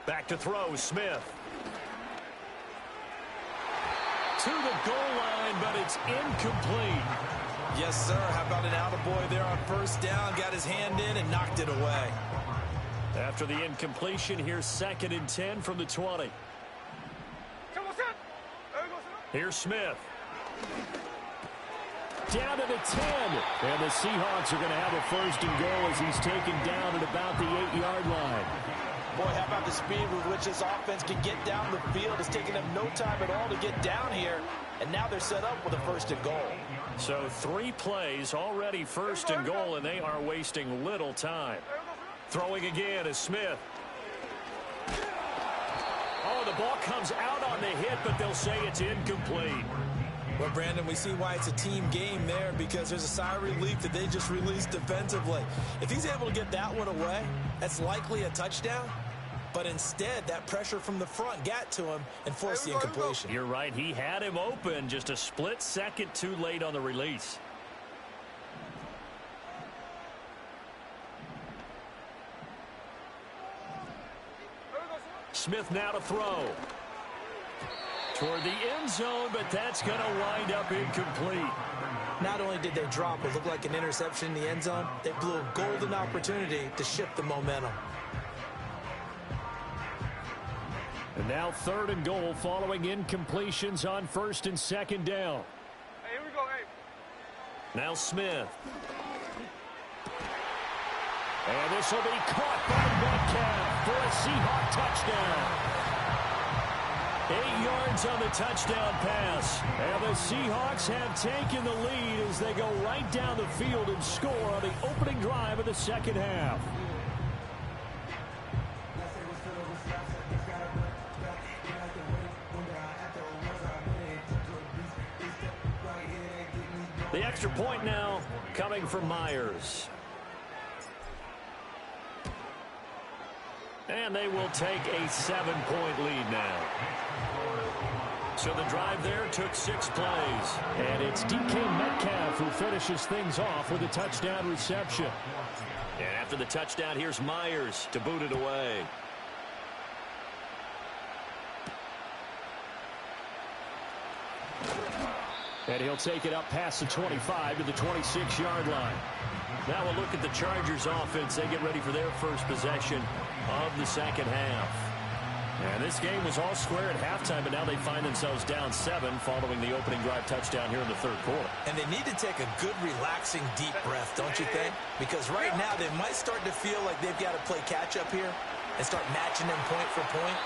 Back to throw, Smith. To the goal line, but it's incomplete. Yes, sir. How about an attaboy there on first down? Got his hand in and knocked it away. After the incompletion, here's 2nd and 10 from the 20. Here's Smith. down to the 10. And the Seahawks are going to have a first and goal as he's taken down at about the 8-yard line. Boy, how about the speed with which this offense can get down the field? It's taken them no time at all to get down here, and now they're set up with a first and goal. So 3 plays already first and goal, and they are wasting little time. Throwing again is Smith. Oh, the ball comes out on the hit, but they'll say it's incomplete. Well, Brandon, we see why it's a team game there, because there's a sigh of relief that they just released defensively. If he's able to get that one away, that's likely a touchdown. But instead, that pressure from the front got to him and forced the incompletion. You're right. He had him open, just a split second too late on the release. Smith now to throw. Toward the end zone, but that's going to wind up incomplete. Not only did they drop what looked like an interception in the end zone, they blew a golden opportunity to shift the momentum. And now 3rd and goal following incompletions on 1st and 2nd down. Hey, here we go, hey. Now Smith. And this will be caught by Metcalf for a Seahawk touchdown. 8 yards on the touchdown pass. And the Seahawks have taken the lead as they go right down the field and score on the opening drive of the second half. The extra point now coming from Myers. And they will take a 7-point lead now. So the drive there took 6 plays. And it's DK Metcalf who finishes things off with a touchdown reception. And after the touchdown, here's Myers to boot it away. And he'll take it up past the 25 to the 26-yard line. Now we'll look at the Chargers offense. They get ready for their first possession of the second half. And this game was all square at halftime, but now they find themselves down 7 following the opening drive touchdown here in the 3rd quarter. And they need to take a good, relaxing, deep breath, don't you think? Because right now they might start to feel like they've got to play catch-up here and start matching them point for point.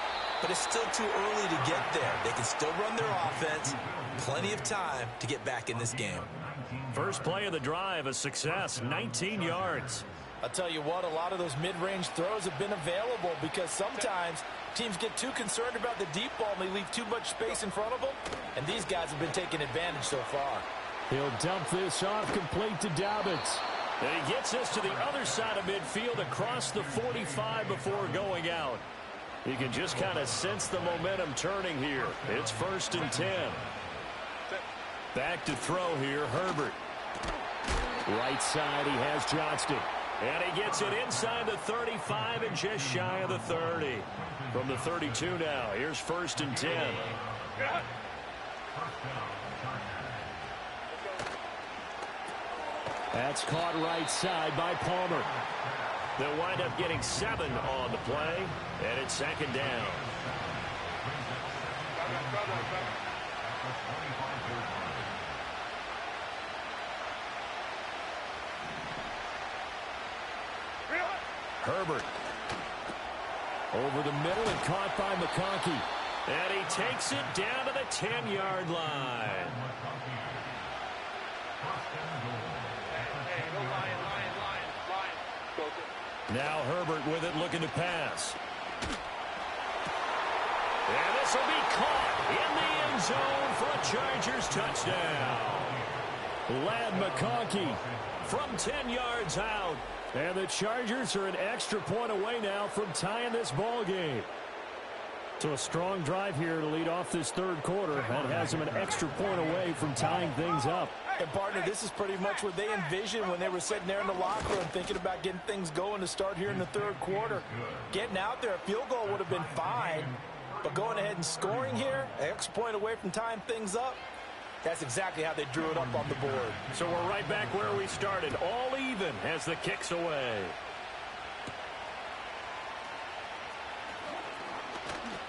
But it's still too early to get there. They can still run their offense. Plenty of time to get back in this game. First play of the drive, a success, 19 yards. I'll tell you what, a lot of those mid-range throws have been available because sometimes teams get too concerned about the deep ball and they leave too much space in front of them. And these guys have been taking advantage so far. He'll dump this off complete to Dobbins. And he gets this to the other side of midfield across the 45 before going out. You can just kind of sense the momentum turning here. It's 1st and 10. Back to throw here, Herbert. Right side, he has Johnston. And he gets it inside the 35 and just shy of the 30. From the 32 now, here's 1st and 10. That's caught right side by Palmer. They'll wind up getting 7 on the play, and it's 2nd down. Herbert. Over the middle and caught by McConkey. And he takes it down to the 10-yard line. Now Herbert with it, looking to pass. And this will be caught in the end zone for a Chargers touchdown. Lad McConkey from 10 yards out. And the Chargers are an extra point away now from tying this ball game. So a strong drive here to lead off this 3rd quarter. That has them an extra point away from tying things up. And, partner, this is pretty much what they envisioned when they were sitting there in the locker room thinking about getting things going to start here in the 3rd quarter. Getting out there, a field goal would have been fine. But going ahead and scoring here, an extra point away from tying things up, that's exactly how they drew it up on the board. So we're right back where we started, all even as the kick's away.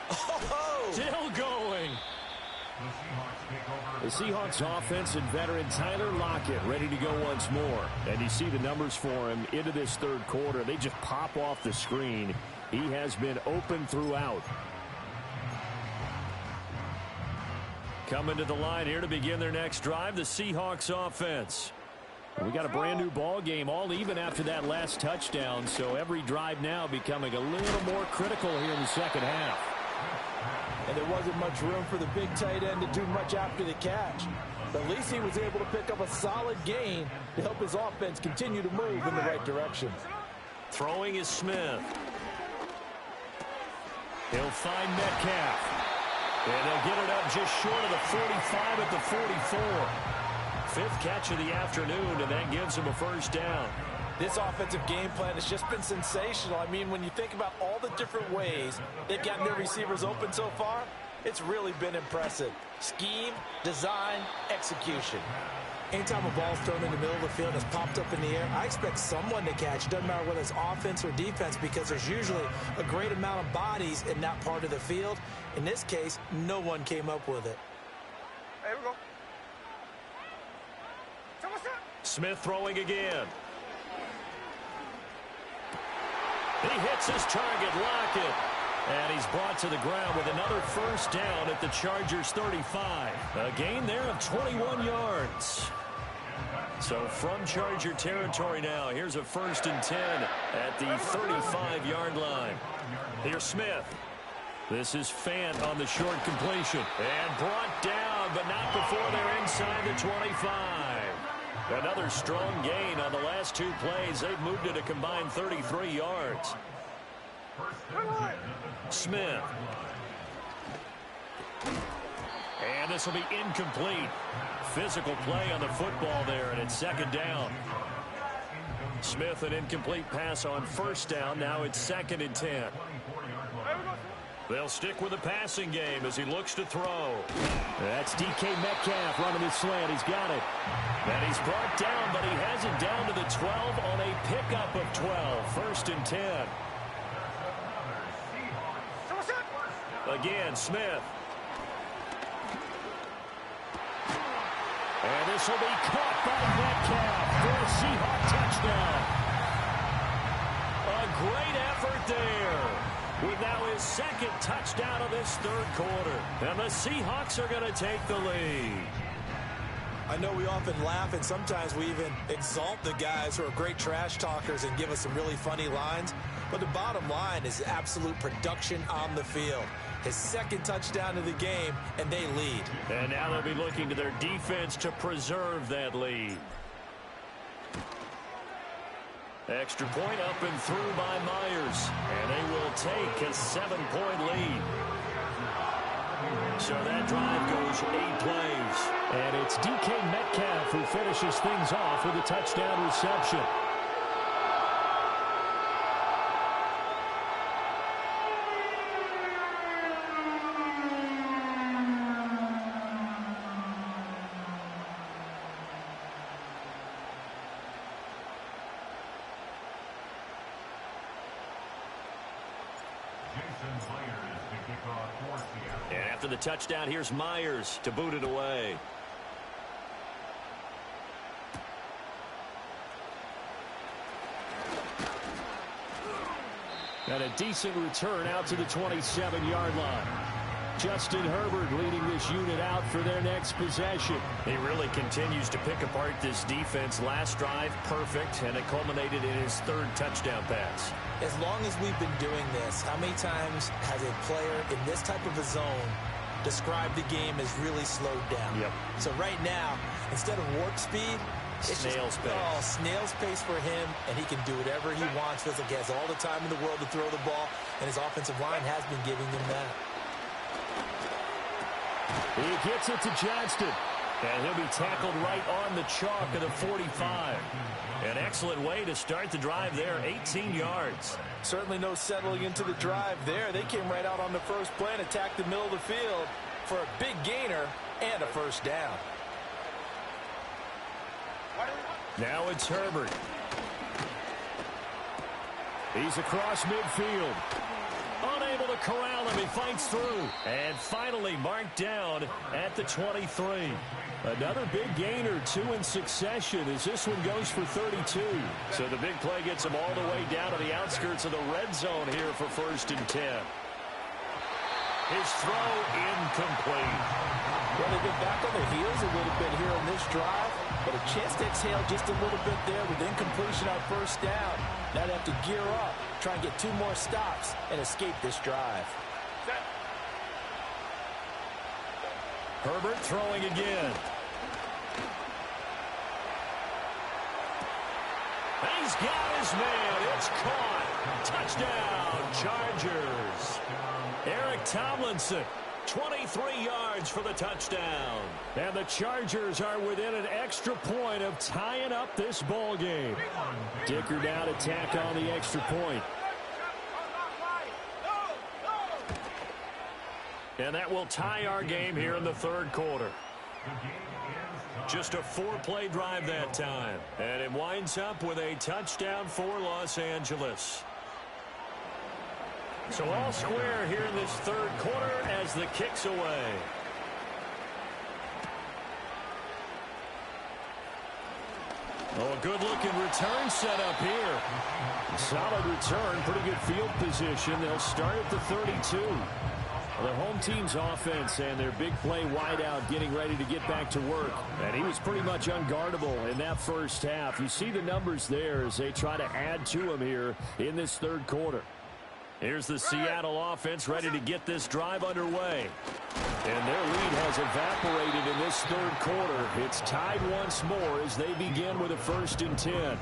Oh! Still going. The Seahawks offense and veteran Tyler Lockett ready to go once more. And you see the numbers for him into this third quarter. They just pop off the screen. He has been open throughout. Coming to the line here to begin their next drive, the Seahawks offense. We got a brand new ball game, all even after that last touchdown. So every drive now becoming a little more critical here in the second half. And there wasn't much room for the big tight end to do much after the catch. But at least he was able to pick up a solid gain to help his offense continue to move in the right direction. Throwing is Smith. He'll find Metcalf. And they'll get it up just short of the 45 at the 44. Fifth catch of the afternoon, and that gives him a first down. This offensive game plan has just been sensational. I mean, when you think about all the different ways they've gotten their receivers open so far, it's really been impressive. Scheme, design, execution. Anytime a ball's thrown in the middle of the field and it's popped up in the air, I expect someone to catch. It doesn't matter whether it's offense or defense, because there's usually a great amount of bodies in that part of the field. In this case, no one came up with it. Here we go. Smith throwing again. He hits his target, Lockett. And he's brought to the ground with another first down at the Chargers' 35. A gain there of 21 yards. So from Charger territory now, here's a 1st and 10 at the 35-yard line. Here's Smith. This is Fant on the short completion. And brought down, but not before they're inside the 25. Another strong gain on the last two plays. They've moved it a combined 33 yards. Smith. And this will be incomplete. Physical play on the football there, and it's 2nd down. Smith, an incomplete pass on 1st down. Now it's 2nd and 10. They'll stick with the passing game as he looks to throw. That's DK Metcalf running the slant. He's got it. And he's brought down, but he has it down to the 12 on a pickup of 12. 1st and 10. Again, Smith. And this will be caught by Metcalf for a Seahawk touchdown. A great effort there. With now his 2nd touchdown of this 3rd quarter. And the Seahawks are going to take the lead. I know we often laugh, and sometimes we even exalt the guys who are great trash talkers and give us some really funny lines. But the bottom line is absolute production on the field. His 2nd touchdown of the game, and they lead. And now they'll be looking to their defense to preserve that lead. Extra point up and through by Myers. And they will take a 7-point lead. So that drive goes 8 plays. And it's DK Metcalf who finishes things off with a touchdown reception. And after the touchdown, here's Myers to boot it away. And a decent return out to the 27-yard line. Justin Herbert leading this unit out for their next possession. He really continues to pick apart this defense. Last drive, perfect, and it culminated in his 3rd touchdown pass. As long as we've been doing this, how many times has a player in this type of a zone described the game as really slowed down? Yep. So right now, instead of warp speed, it's snail's pace. Oh, snail's pace for him, and he can do whatever he wants. Feels like he has all the time in the world to throw the ball, and his offensive line has been giving him that. He gets it to Johnston, and he'll be tackled right on the chalk of the 45. An excellent way to start the drive there, 18 yards. Certainly no settling into the drive there. They came right out on the first play and attacked the middle of the field for a big gainer and a first down. Now it's Herbert. He's across midfield. Unable to corral him. He fights through. And finally marked down at the 23. Another big gainer, 2 in succession as this one goes for 32. So the big play gets him all the way down to the outskirts of the red zone here for 1st and 10. His throw incomplete. Well, they've been back on their heels a little bit here on this drive, but a chance to exhale just a little bit there with incompletion on 1st down. Now they have to gear up, try and get 2 more stops, and escape this drive. Herbert throwing again. He's got his man. It's caught. Touchdown, Chargers. Eric Tomlinson, 23 yards for the touchdown. And the Chargers are within an extra point of tying up this ball game. Dicker now to tack on the extra point. And that will tie our game here in the 3rd quarter. Just a 4-play drive that time. And it winds up with a touchdown for Los Angeles. So all square here in this 3rd quarter as the kick's away. Oh, a good-looking return set up here. Solid return, pretty good field position. They'll start at the 32. The home team's offense and their big play wideout getting ready to get back to work. And he was pretty much unguardable in that 1st half. You see the numbers there as they try to add to him here in this 3rd quarter. Here's the Seattle offense ready to get this drive underway. And their lead has evaporated in this 3rd quarter. It's tied once more as they begin with a 1st and 10.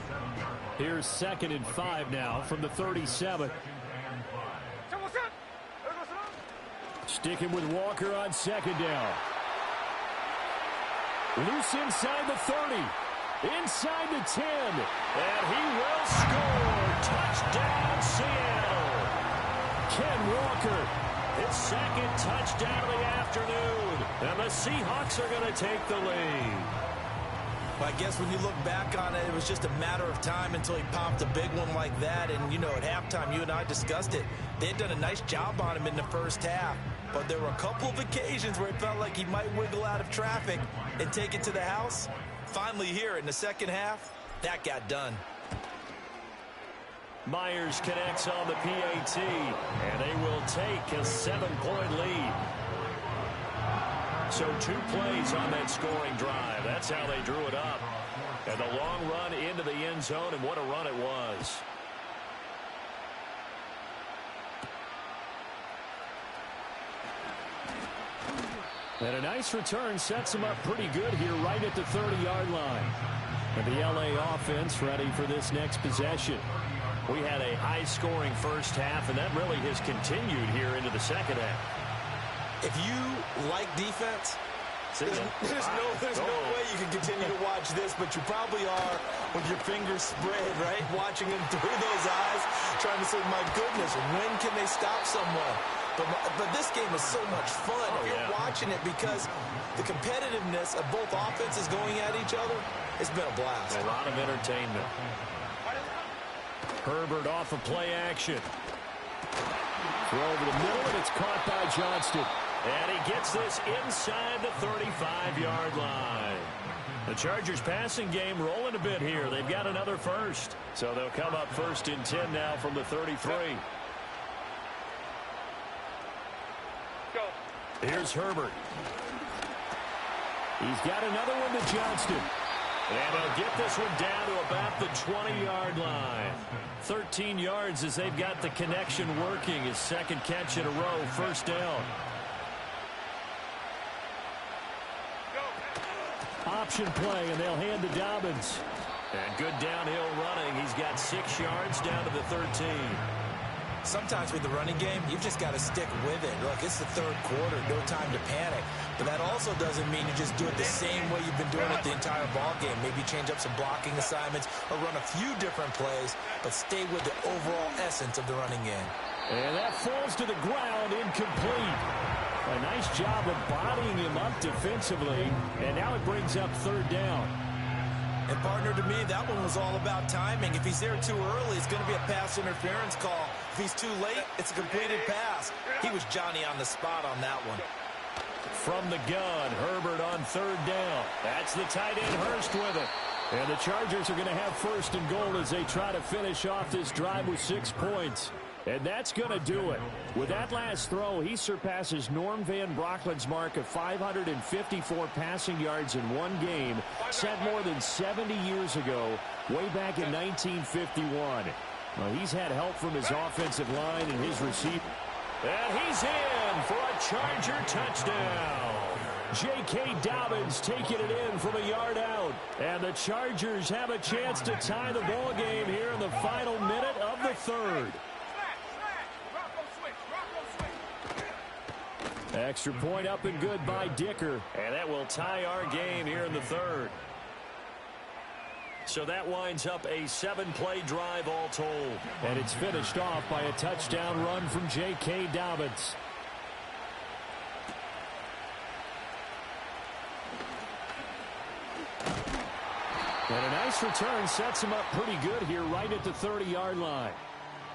Here's 2nd and 5 now from the 37. Sticking with Walker on 2nd down. Loose inside the 30. Inside the 10. And he will score. Touchdown, Seattle. Ken Walker, his 2nd touchdown of the afternoon. And the Seahawks are going to take the lead. Well, I guess when you look back on it, it was just a matter of time until he popped a big one like that. And, you know, at halftime, you and I discussed it. They had done a nice job on him in the 1st half. But there were a couple of occasions where it felt like he might wiggle out of traffic and take it to the house. Finally here in the 2nd half, that got done. Myers connects on the PAT, and they will take a 7-point lead. So 2 plays on that scoring drive. That's how they drew it up. And the long run into the end zone, and what a run it was. And a nice return sets him up pretty good here right at the 30-yard line. And the LA offense ready for this next possession. We had a high-scoring 1st half, and that really has continued here into the 2nd half. If you like defense, there's no way you can continue to watch this, but you probably are with your fingers spread, right? Watching them through those eyes, trying to say, my goodness, when can they stop someone? But this game is so much fun if you're watching it because the competitiveness of both offenses going at each other, it's been a blast. A lot of entertainment. Herbert off of play action. Throw over the middle, and it's caught by Johnston. And he gets this inside the 35-yard line. The Chargers passing game rolling a bit here. They've got another 1st. So they'll come up 1st and 10 now from the 33. Here's Herbert. He's got another one to Johnston. And they'll get this one down to about the 20-yard line. 13 yards as they've got the connection working. His 2nd catch in a row, 1st down. Option play, and they'll hand to Dobbins. And good downhill running. He's got 6 yards down to the 13. Sometimes with the running game, you've just got to stick with it. Look, it's the 3rd quarter, no time to panic. But that also doesn't mean you just do it the same way you've been doing it the entire ball game. Maybe change up some blocking assignments or run a few different plays, but stay with the overall essence of the running game. And that falls to the ground, incomplete. A nice job of bodying him up defensively, and now it brings up 3rd down. And partner, to me, that one was all about timing. If he's there too early, it's going to be a pass interference call. If he's too late, it's a completed pass. He was Johnny on the spot on that one. From the gun, Herbert on third down. That's the tight end, Hurst, with it. And the Chargers are going to have first and goal as they try to finish off this drive with 6 points. And that's going to do it. With that last throw, he surpasses Norm Van Brocklin's mark of 554 passing yards in one game, set more than 70 years ago, way back in 1951. Well, he's had help from his offensive line and his receiver. And he's in for a Charger touchdown. J.K. Dobbins taking it in from a yard out. And the Chargers have a chance to tie the ball game here in the final minute of the third. Extra point up and good by Dicker. And that will tie our game here in the third. So that winds up a 7-play drive all told. And it's finished off by a touchdown run from J.K. Dobbins. And a nice return sets him up pretty good here right at the 30-yard line.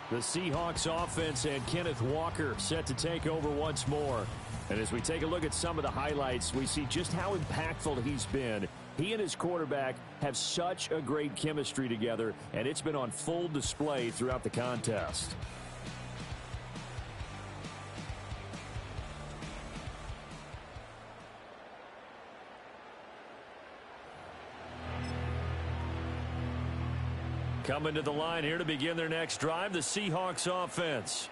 The Seahawks offense and Kenneth Walker set to take over once more. And as we take a look at some of the highlights, we see just how impactful he's been. He and his quarterback have such a great chemistry together, and it's been on full display throughout the contest. Coming to the line here to begin their next drive, the Seahawks offense.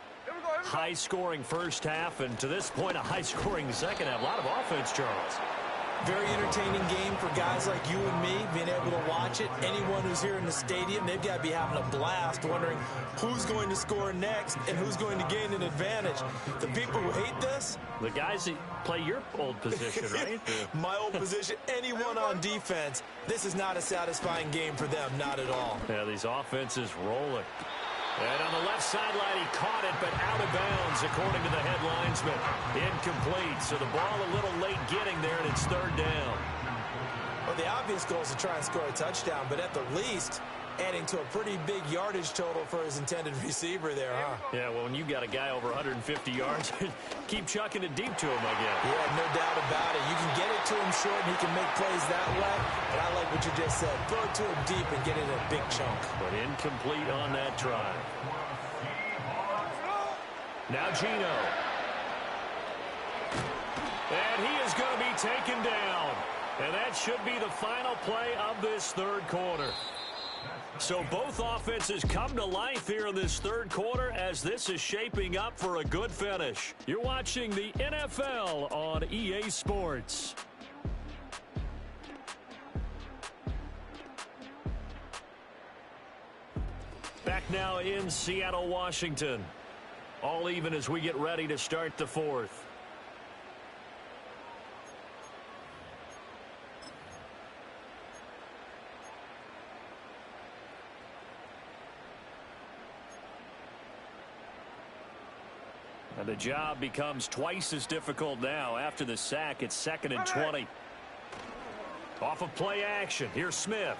High-scoring first half, and to this point, a high-scoring second half. A lot of offense, Charles. Very entertaining game for guys like you and me, being able to watch it. Anyone who's here in the stadium, they've got to be having a blast, wondering who's going to score next and who's going to gain an advantage. The people who hate this, the guys that play your old position, right? My old position, anyone on defense, this is not a satisfying game for them, not at all. Yeah, these offenses rolling. And on the left sideline, he caught it, but out of bounds, according to the head linesman. Incomplete, so the ball a little late getting there, and it's third down. Well, the obvious goal is to try and score a touchdown, but at the least, adding to a pretty big yardage total for his intended receiver there, huh? Yeah, well, when you got a guy over 150 yards, keep chucking it deep to him, I guess. Yeah, no doubt about it. You can get it to him short, and he can make plays that way. But I like what you just said. Throw it to him deep and get it in a big chunk. But incomplete on that drive. Now Gino. And he is going to be taken down. And that should be the final play of this third quarter. So both offenses come to life here in this third quarter as this is shaping up for a good finish. You're watching the NFL on EA Sports. Back now in Seattle, Washington. All even as we get ready to start the fourth. And the job becomes twice as difficult now. After the sack, it's 2nd and 20. Off of play action. Here's Smith.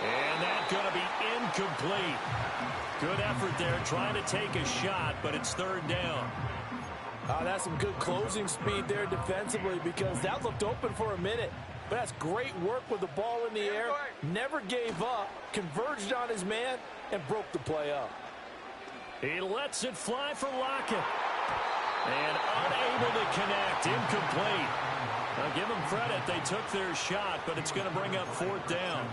And that's going to be incomplete. Good effort there trying to take a shot, but it's third down. That's some good closing speed there defensively because that looked open for a minute. But that's great work with the ball in the air. Never gave up, converged on his man, and broke the play up. He lets it fly for Lockett. And unable to connect. Incomplete. Now give them credit. They took their shot, but it's going to bring up fourth down.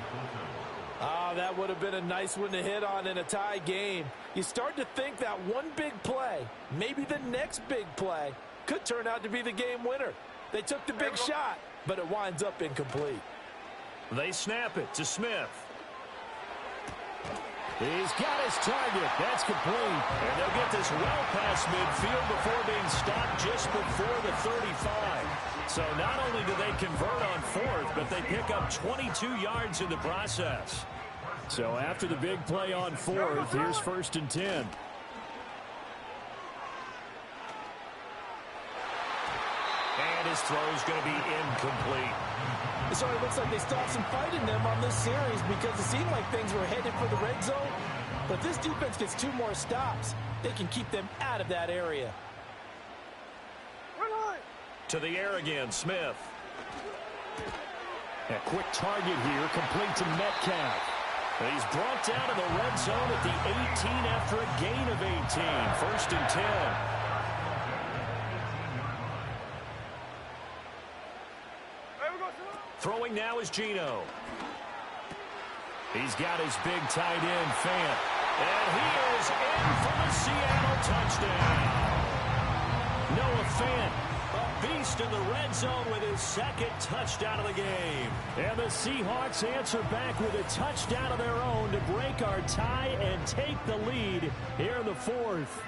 That would have been a nice one to hit on in a tie game. You start to think that one big play, maybe the next big play, could turn out to be the game winner. They took the big shot, but it winds up incomplete. They snap it to Smith. He's got his target. That's complete. And they'll get this well past midfield before being stopped just before the 35. So not only do they convert on fourth, but they pick up 22 yards in the process. So after the big play on fourth, here's 1st and 10. And his throw is going to be incomplete. It sort of looks like they stopped some fight in them on this series because it seemed like things were headed for the red zone. But if this defense gets 2 more stops, they can keep them out of that area. To the air again, Smith. A quick target here, complete to Metcalf. He's brought down to the red zone at the 18 after a gain of 18. 1st and 10. Throwing now is Geno. He's got his big tight end, Fant. And he is in for the Seattle touchdown. Noah Fant, a beast in the red zone with his 2nd touchdown of the game. And the Seahawks answer back with a touchdown of their own to break our tie and take the lead here in the 4th.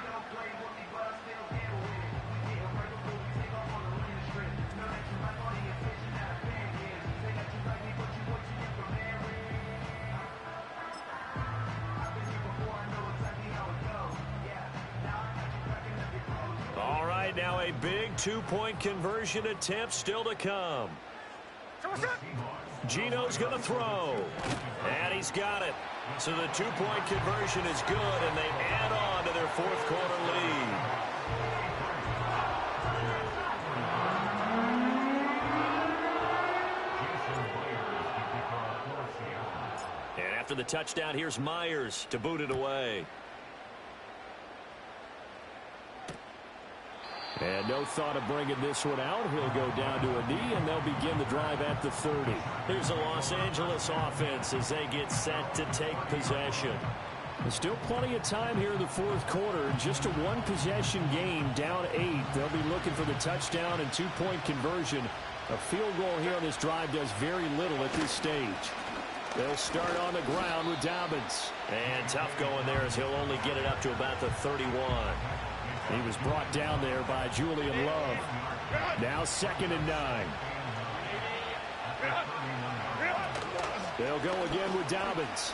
Now a big 2-point conversion attempt still to come. Geno's going to throw. And he's got it. So the 2-point conversion is good, and they add on to their 4th quarter lead. And after the touchdown, here's Myers to boot it away. And no thought of bringing this one out. He'll go down to a knee, and they'll begin the drive at the 30. Here's the Los Angeles offense as they get set to take possession. There's still plenty of time here in the 4th quarter. Just a 1-possession game, down 8. They'll be looking for the touchdown and 2-point conversion. A field goal here on this drive does very little at this stage. They'll start on the ground with Dobbins. And tough going there as he'll only get it up to about the 31. He was brought down there by Julian Love. Now 2nd and 9. They'll go again with Dobbins.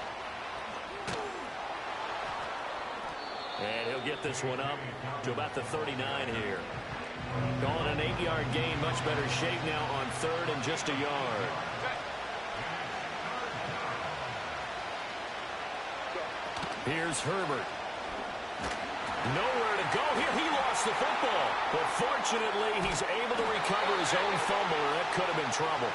And he'll get this one up to about the 39 here. Calling an 8-yard gain, much better shape now on 3rd and just a yard. Here's Herbert. Nowhere to go here. He lost the football. But fortunately, he's able to recover his own fumble, or that could have been trouble.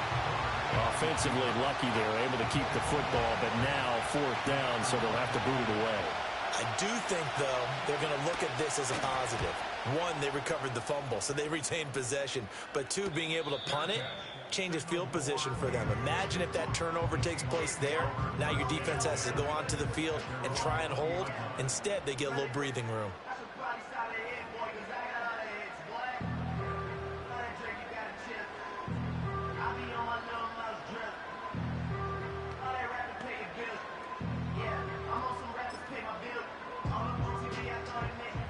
Offensively lucky there, able to keep the football, but now 4th down, so they'll have to boot it away. I do think, though, they're going to look at this as a positive. 1, they recovered the fumble, so they retained possession. But 2, being able to punt it changes field position for them. Imagine if that turnover takes place there. Now your defense has to go onto the field and try and hold. Instead, they get a little breathing room.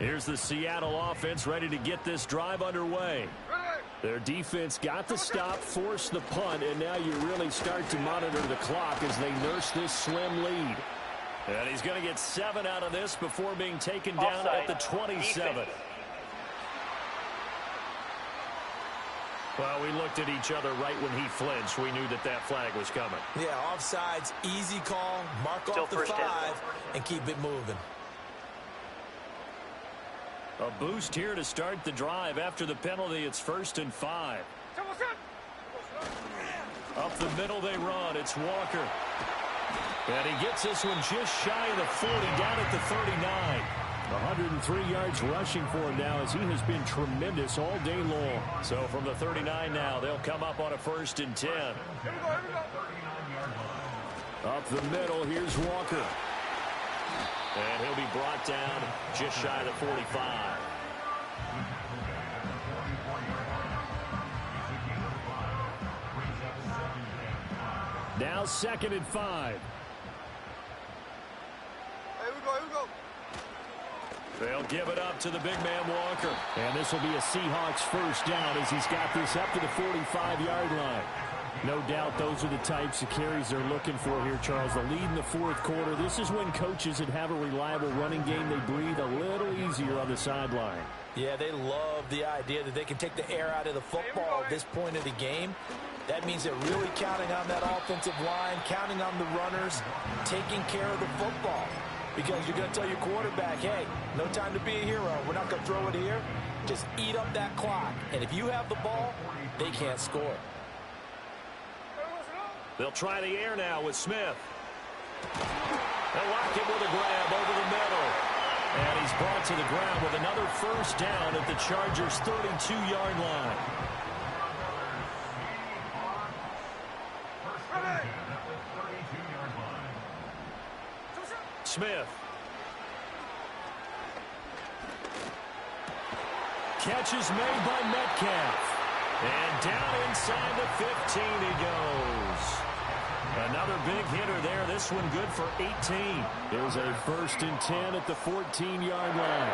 Here's the Seattle offense ready to get this drive underway. Their defense got the stop, forced the punt, and now you really start to monitor the clock as they nurse this slim lead. And he's going to get 7 out of this before being taken down at the 27. Well, we looked at each other right when he flinched. We knew that that flag was coming. Yeah, offsides, easy call, mark off the 5, and keep it moving. A boost here to start the drive. After the penalty, it's 1st and 5. Up the middle they run. It's Walker. And he gets this one just shy of the 40, down at the 39. 103 yards rushing for him now as he has been tremendous all day long. So from the 39 now, they'll come up on a 1st and 10. Up the middle, here's Walker. And he'll be brought down just shy of the 45. Now 2nd and 5. Here we go. They'll give it up to the big man Walker. And this will be a Seahawks 1st down as he's got this up to the 45-yard line. No doubt those are the types of carries they're looking for here, Charles. The lead in the 4th quarter. This is when coaches that have a reliable running game, they breathe a little easier on the sideline. Yeah, they love the idea that they can take the air out of the football at this point of the game. That means they're really counting on that offensive line, counting on the runners, taking care of the football. Because you're going to tell your quarterback, hey, no time to be a hero. We're not going to throw it here. Just eat up that clock. And if you have the ball, they can't score. They'll try the air now with Smith. They'll lock him with a grab over the middle. And he's brought to the ground with another first down at the Chargers' 32-yard line. Smith. Catch is made by Metcalf. And down inside the 15 he goes. Another big hitter there. This one good for 18. There's a 1st and 10 at the 14-yard line.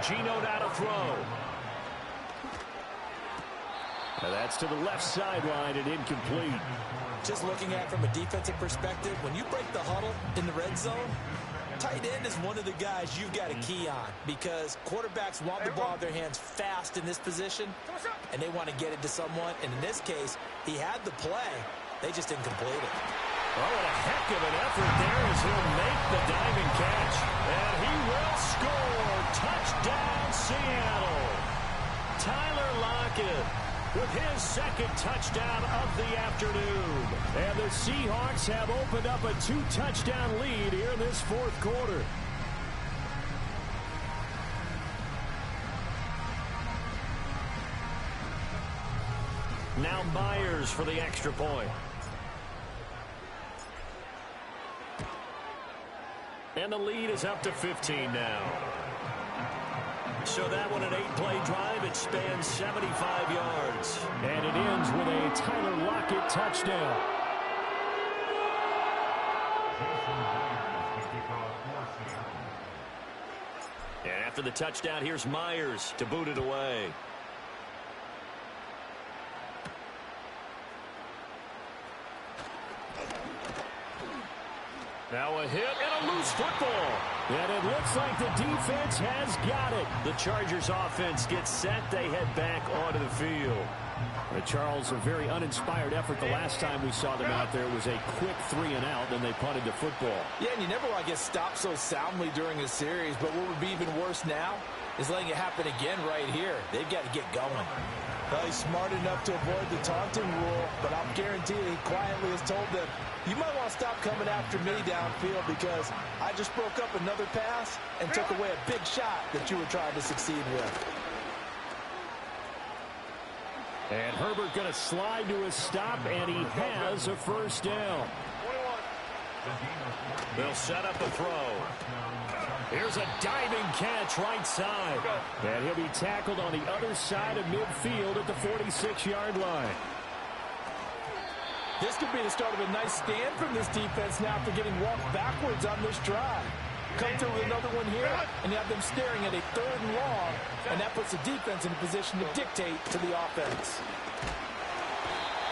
Geno now to throw. And that's to the left sideline and incomplete. Just looking at it from a defensive perspective, when you break the huddle in the red zone, tight end is one of the guys you've got to key on because quarterbacks want the ball in their hands fast in this position, and they want to get it to someone. And in this case, he had the play. They just didn't complete it. Oh, what a heck of an effort there as he'll make the diving catch. And he will score. Touchdown, Seattle. Tyler Lockett with his 2nd touchdown of the afternoon. And the Seahawks have opened up a 2-touchdown lead here in this 4th quarter. Now Myers for the extra point. And the lead is up to 15 now. So that one an 8-play drive. It spans 75 yards. And it ends with a Tyler Lockett touchdown. And after the touchdown, here's Myers to boot it away. Now a hit and a loose football. And it looks like the defense has got it. The Chargers offense gets set. They head back onto the field. Charles, a very uninspired effort the last time we saw them out there. It was a quick 3-and-out, then they punted the football. Yeah, and you never want to get stopped so soundly during a series, but what would be even worse now is letting it happen again right here. They've got to get going. Well, he's smart enough to avoid the taunting rule, but I'll guarantee you he quietly has told them, you might want to stop coming after me downfield because I just broke up another pass and took away a big shot that you were trying to succeed with. And Herbert going to slide to a stop, and he has a first down. They'll set up a throw. Here's a diving catch right side. And he'll be tackled on the other side of midfield at the 46-yard line. This could be the start of a nice stand from this defense now for getting walked backwards on this drive. Come through with another one here, and you have them staring at a 3rd and long, and that puts the defense in a position to dictate to the offense.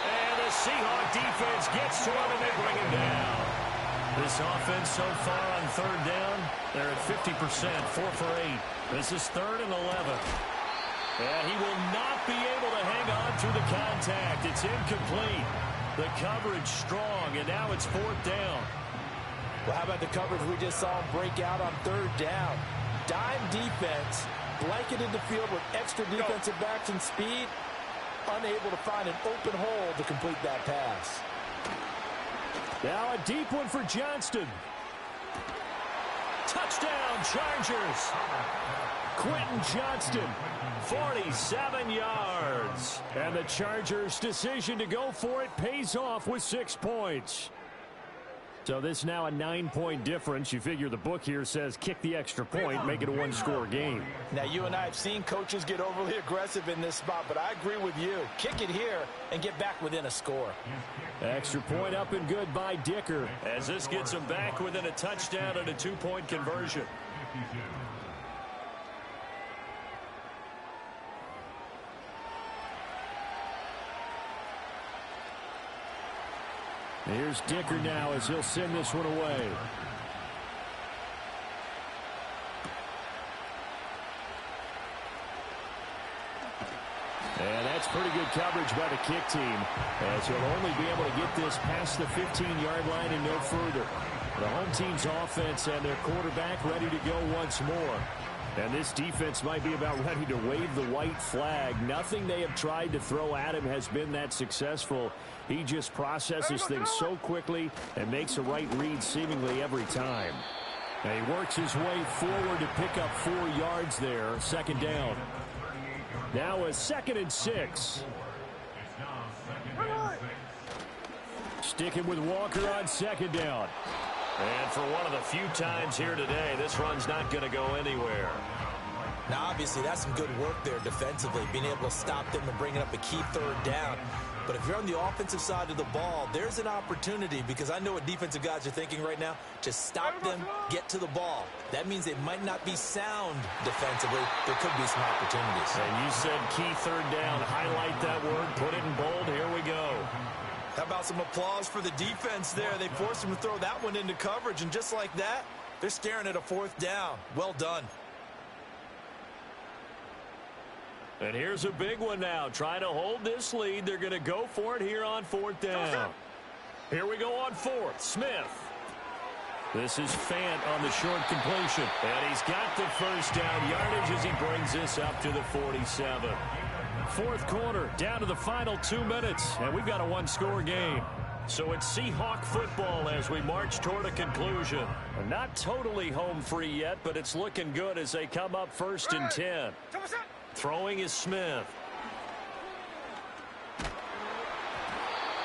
And the Seahawk defense gets to him, and they bring him down. This offense so far on 3rd down, they're at 50%, 4 for 8. This is 3rd and 11. And he will not be able to hang on through the contact. It's incomplete. The coverage strong, and now it's 4th down. Well, how about the coverage we just saw break out on 3rd down? Dime defense, blanketed the field with extra defensive backs and speed, unable to find an open hole to complete that pass. Now a deep one for Johnston. Touchdown, Chargers. Quentin Johnston, 47 yards. And the Chargers' decision to go for it pays off with 6 points. So this is now a 9-point difference. You figure the book here says kick the extra point, make it a 1-score game. Now, you and I have seen coaches get overly aggressive in this spot, but I agree with you. Kick it here and get back within a score. Extra point up and good by Dicker. As this gets him back within a touchdown and a 2-point conversion. Here's Dicker now as he'll send this one away. pretty good coverage by the kick team, as he'll only be able to get this past the 15-yard line and no further. The home team's offense and their quarterback ready to go once more. And this defense might be about ready to wave the white flag. Nothing they have tried to throw at him has been that successful. He just processes things so quickly and makes a right read seemingly every time. And he works his way forward to pick up 4 yards there. Second down. Now a 2nd and 6. Sticking with Walker on 2nd down. And for one of the few times here today, this run's not going to go anywhere. Now, obviously, that's some good work there defensively, being able to stop them and bringing up a key 3rd down. But if you're on the offensive side of the ball, there's an opportunity, because I know what defensive guys are thinking right now, to stop them, get to the ball. That means they might not be sound defensively. There could be some opportunities. And you said key 3rd down. Highlight that word, put it in bold. Here we go. How about some applause for the defense there? They forced him to throw that one into coverage, and just like that, they're staring at a 4th down. Well done. And here's a big one now. Trying to hold this lead. They're going to go for it here on 4th down. Here we go on 4th. Smith. This is Fant on the short completion. And he's got the 1st down yardage as he brings this up to the 47. 4th quarter, down to the final 2 minutes, and we've got a 1-score game. So it's Seahawk football as we march toward a conclusion. Not totally home free yet, but it's looking good as they come up 1st and 10. Throwing is Smith.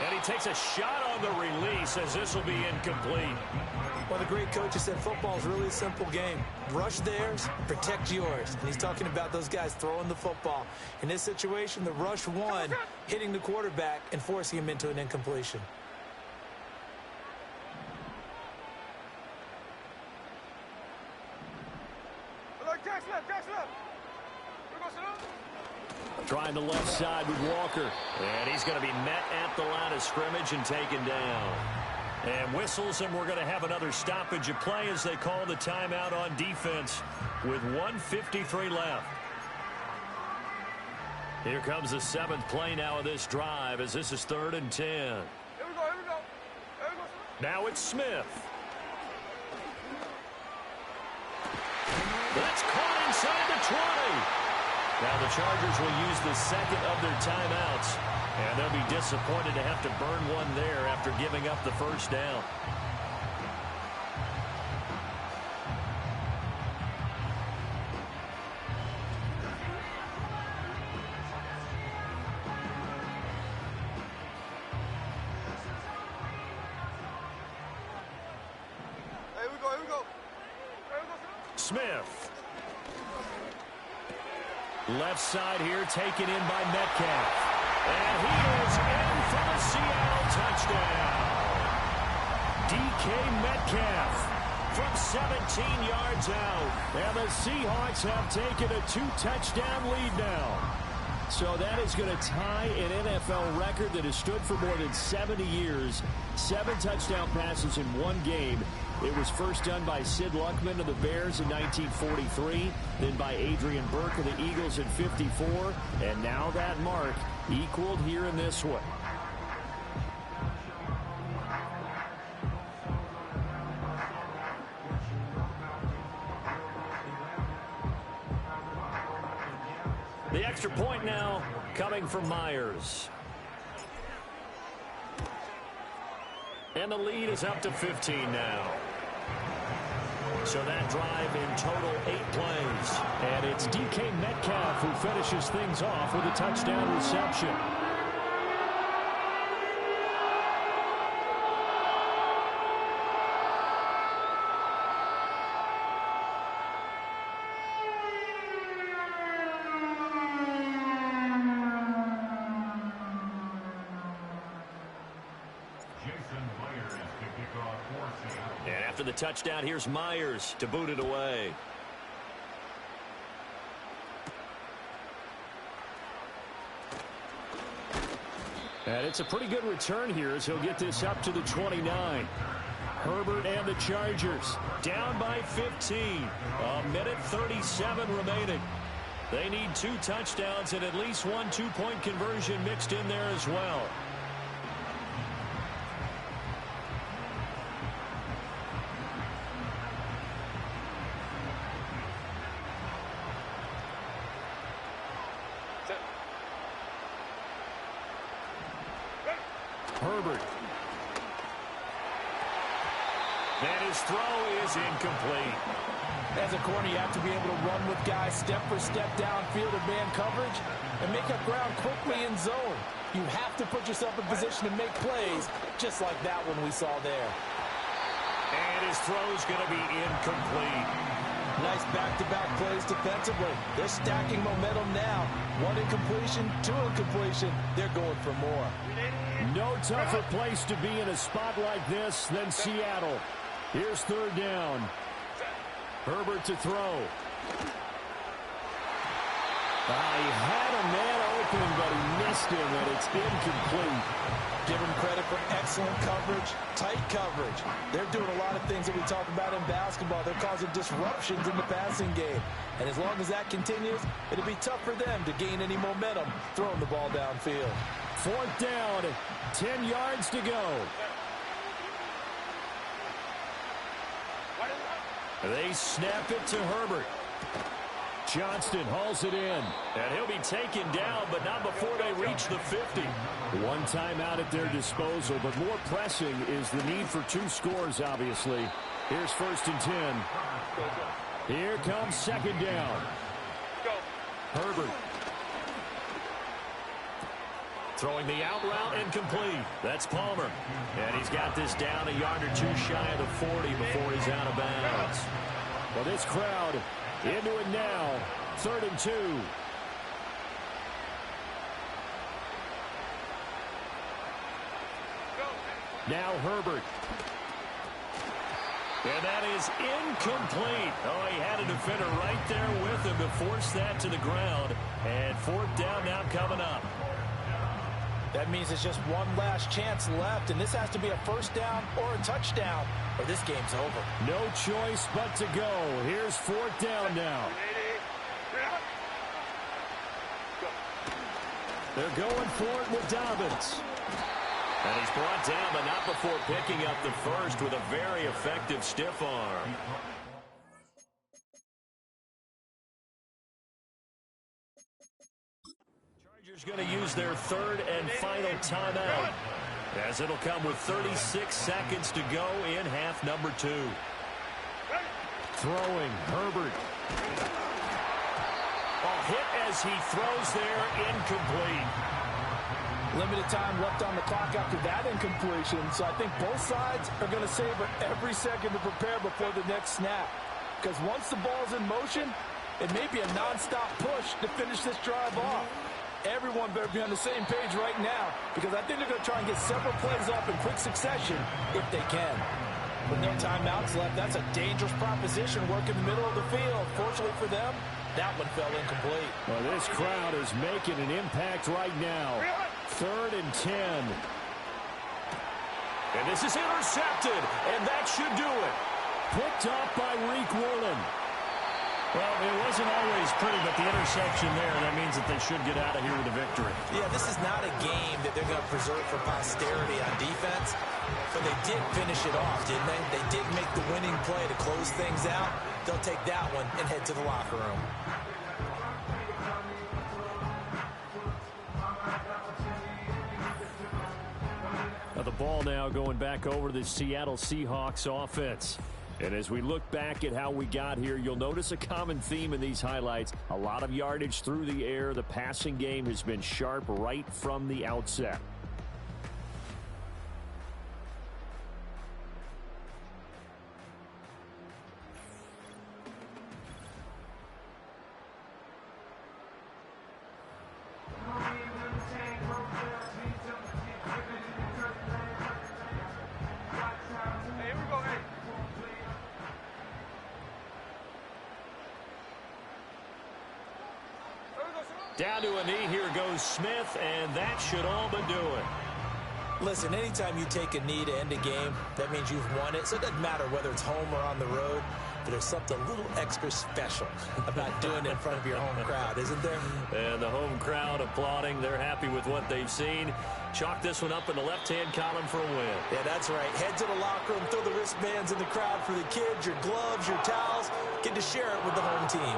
And he takes a shot on the release as this will be incomplete. Well, the great coach has said football is really a simple game. Rush theirs, protect yours. And he's talking about those guys throwing the football. In this situation, the rush won, hitting the quarterback and forcing him into an incompletion. Trying the left side with Walker. And he's going to be met at the line of scrimmage and taken down. And whistles, and we're going to have another stoppage of play as they call the timeout on defense with 1:53 left. Here comes the 7th play now of this drive as this is 3rd and 10. Here we go. Now it's Smith. That's caught inside the 20. Now the Chargers will use the 2nd of their timeouts, and they'll be disappointed to have to burn one there after giving up the 1st down. Here we go. Smith. Left side here taken in by Metcalf. And he is in for the Seattle touchdown. DK Metcalf from 17 yards out. And the Seahawks have taken a 2-touchdown lead now. So that is going to tie an NFL record that has stood for more than 70 years. 7 touchdown passes in one game. It was first done by Sid Luckman of the Bears in 1943, then by Adrian Burke of the Eagles in 54, and now that mark equaled here in this one. The extra point now coming from Myers. And the lead is up to 15 now. So that drive in total 8 plays. And it's DK Metcalf who finishes things off with a touchdown reception. And after the touchdown, here's Myers to boot it away. And it's a pretty good return here as he'll get this up to the 29. Herbert and the Chargers down by 15. A minute 37 remaining. They need 2 touchdowns and at least 1 two-point conversion mixed in there as well. Herbert. And his throw is incomplete. As a corner, you have to be able to run with guys step for step downfield in man coverage and make up ground quickly in zone. You have to put yourself in position to make plays, just like that one we saw there. And his throw's going to be incomplete. Nice back-to-back plays defensively. They're stacking momentum now. 1 incompletion, 2 incompletion. They're going for more. No tougher place to be in a spot like this than Seattle. Here's 3rd down. Herbert to throw. He had a man open, but he missed him, and it's incomplete. Give him credit for excellent coverage, tight coverage. They're doing a lot of things that we talk about in basketball. They're causing disruptions in the passing game. And as long as that continues, it'll be tough for them to gain any momentum throwing the ball downfield. 4th down, 10 yards to go. They snap it to Herbert. Johnston hauls it in. And he'll be taken down, but not before they reach the 50. 1 timeout at their disposal, but more pressing is the need for 2 scores, obviously. Here's 1st and 10. Here comes 2nd down. Herbert. Throwing the out route incomplete. That's Palmer. And he's got this down a yard or 2 shy of the 40 before he's out of bounds. Well, this crowd into it now. 3rd and 2. Now Herbert. And that is incomplete. Oh, he had a defender right there with him to force that to the ground. And 4th down now coming up. That means it's just one last chance left, and this has to be a 1st down or a touchdown, or this game's over. No choice but to go. Here's 4th down now. They're going for it with Dobbins. And he's brought down, but not before picking up the first with a very effective stiff arm. Chargers going to use their 3rd and final timeout, as it'll come with 36 seconds to go in half number 2. Throwing, Herbert. A hit as he throws there, incomplete. Limited time left on the clock after that incompletion, so I think both sides are going to savor every second to prepare before the next snap. Because once the ball's in motion, it may be a nonstop push to finish this drive off. Everyone better be on the same page right now, because I think they're going to try and get several plays off in quick succession if they can. With no timeouts left, that's a dangerous proposition working the middle of the field. Fortunately for them, that one fell incomplete. Well, this crowd is making an impact right now. 3rd and 10. And this is intercepted, and that should do it. Picked up by Reek Woolen. Well, it wasn't always pretty, but the interception there, that means that they should get out of here with a victory. Yeah, this is not a game that they're going to preserve for posterity on defense, but they did finish it off, didn't they? They did make the winning play to close things out. They'll take that one and head to the locker room. Now the ball now going back over to the Seattle Seahawks offense. And as we look back at how we got here, you'll notice a common theme in these highlights. A lot of yardage through the air. The passing game has been sharp right from the outset. Down to a knee, here goes Smith, and that should all but do it. Listen, anytime you take a knee to end a game, that means you've won it. So it doesn't matter whether it's home or on the road. But there's something a little extra special about doing it in front of your home crowd, isn't there? And the home crowd applauding. They're happy with what they've seen. Chalk this one up in the left-hand column for a win. Yeah, that's right. Head to the locker room, throw the wristbands in the crowd for the kids, your gloves, your towels. Get to share it with the home team.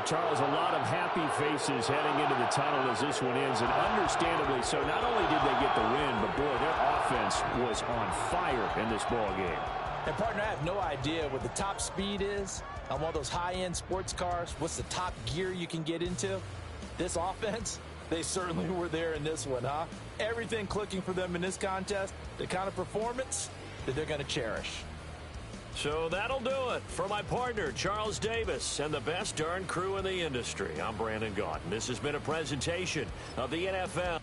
Charles, a lot of happy faces heading into the tunnel as this one ends, and understandably so. Not only did they get the win, but, boy, their offense was on fire in this ball game. And, partner, I have no idea what the top speed is on one of those high-end sports cars. What's the top gear you can get into? This offense, they certainly were there in this one, huh? Everything clicking for them in this contest, the kind of performance that they're going to cherish. So that'll do it for my partner, Charles Davis, and the best darn crew in the industry. I'm Brandon Gaudin. This has been a presentation of the NFL.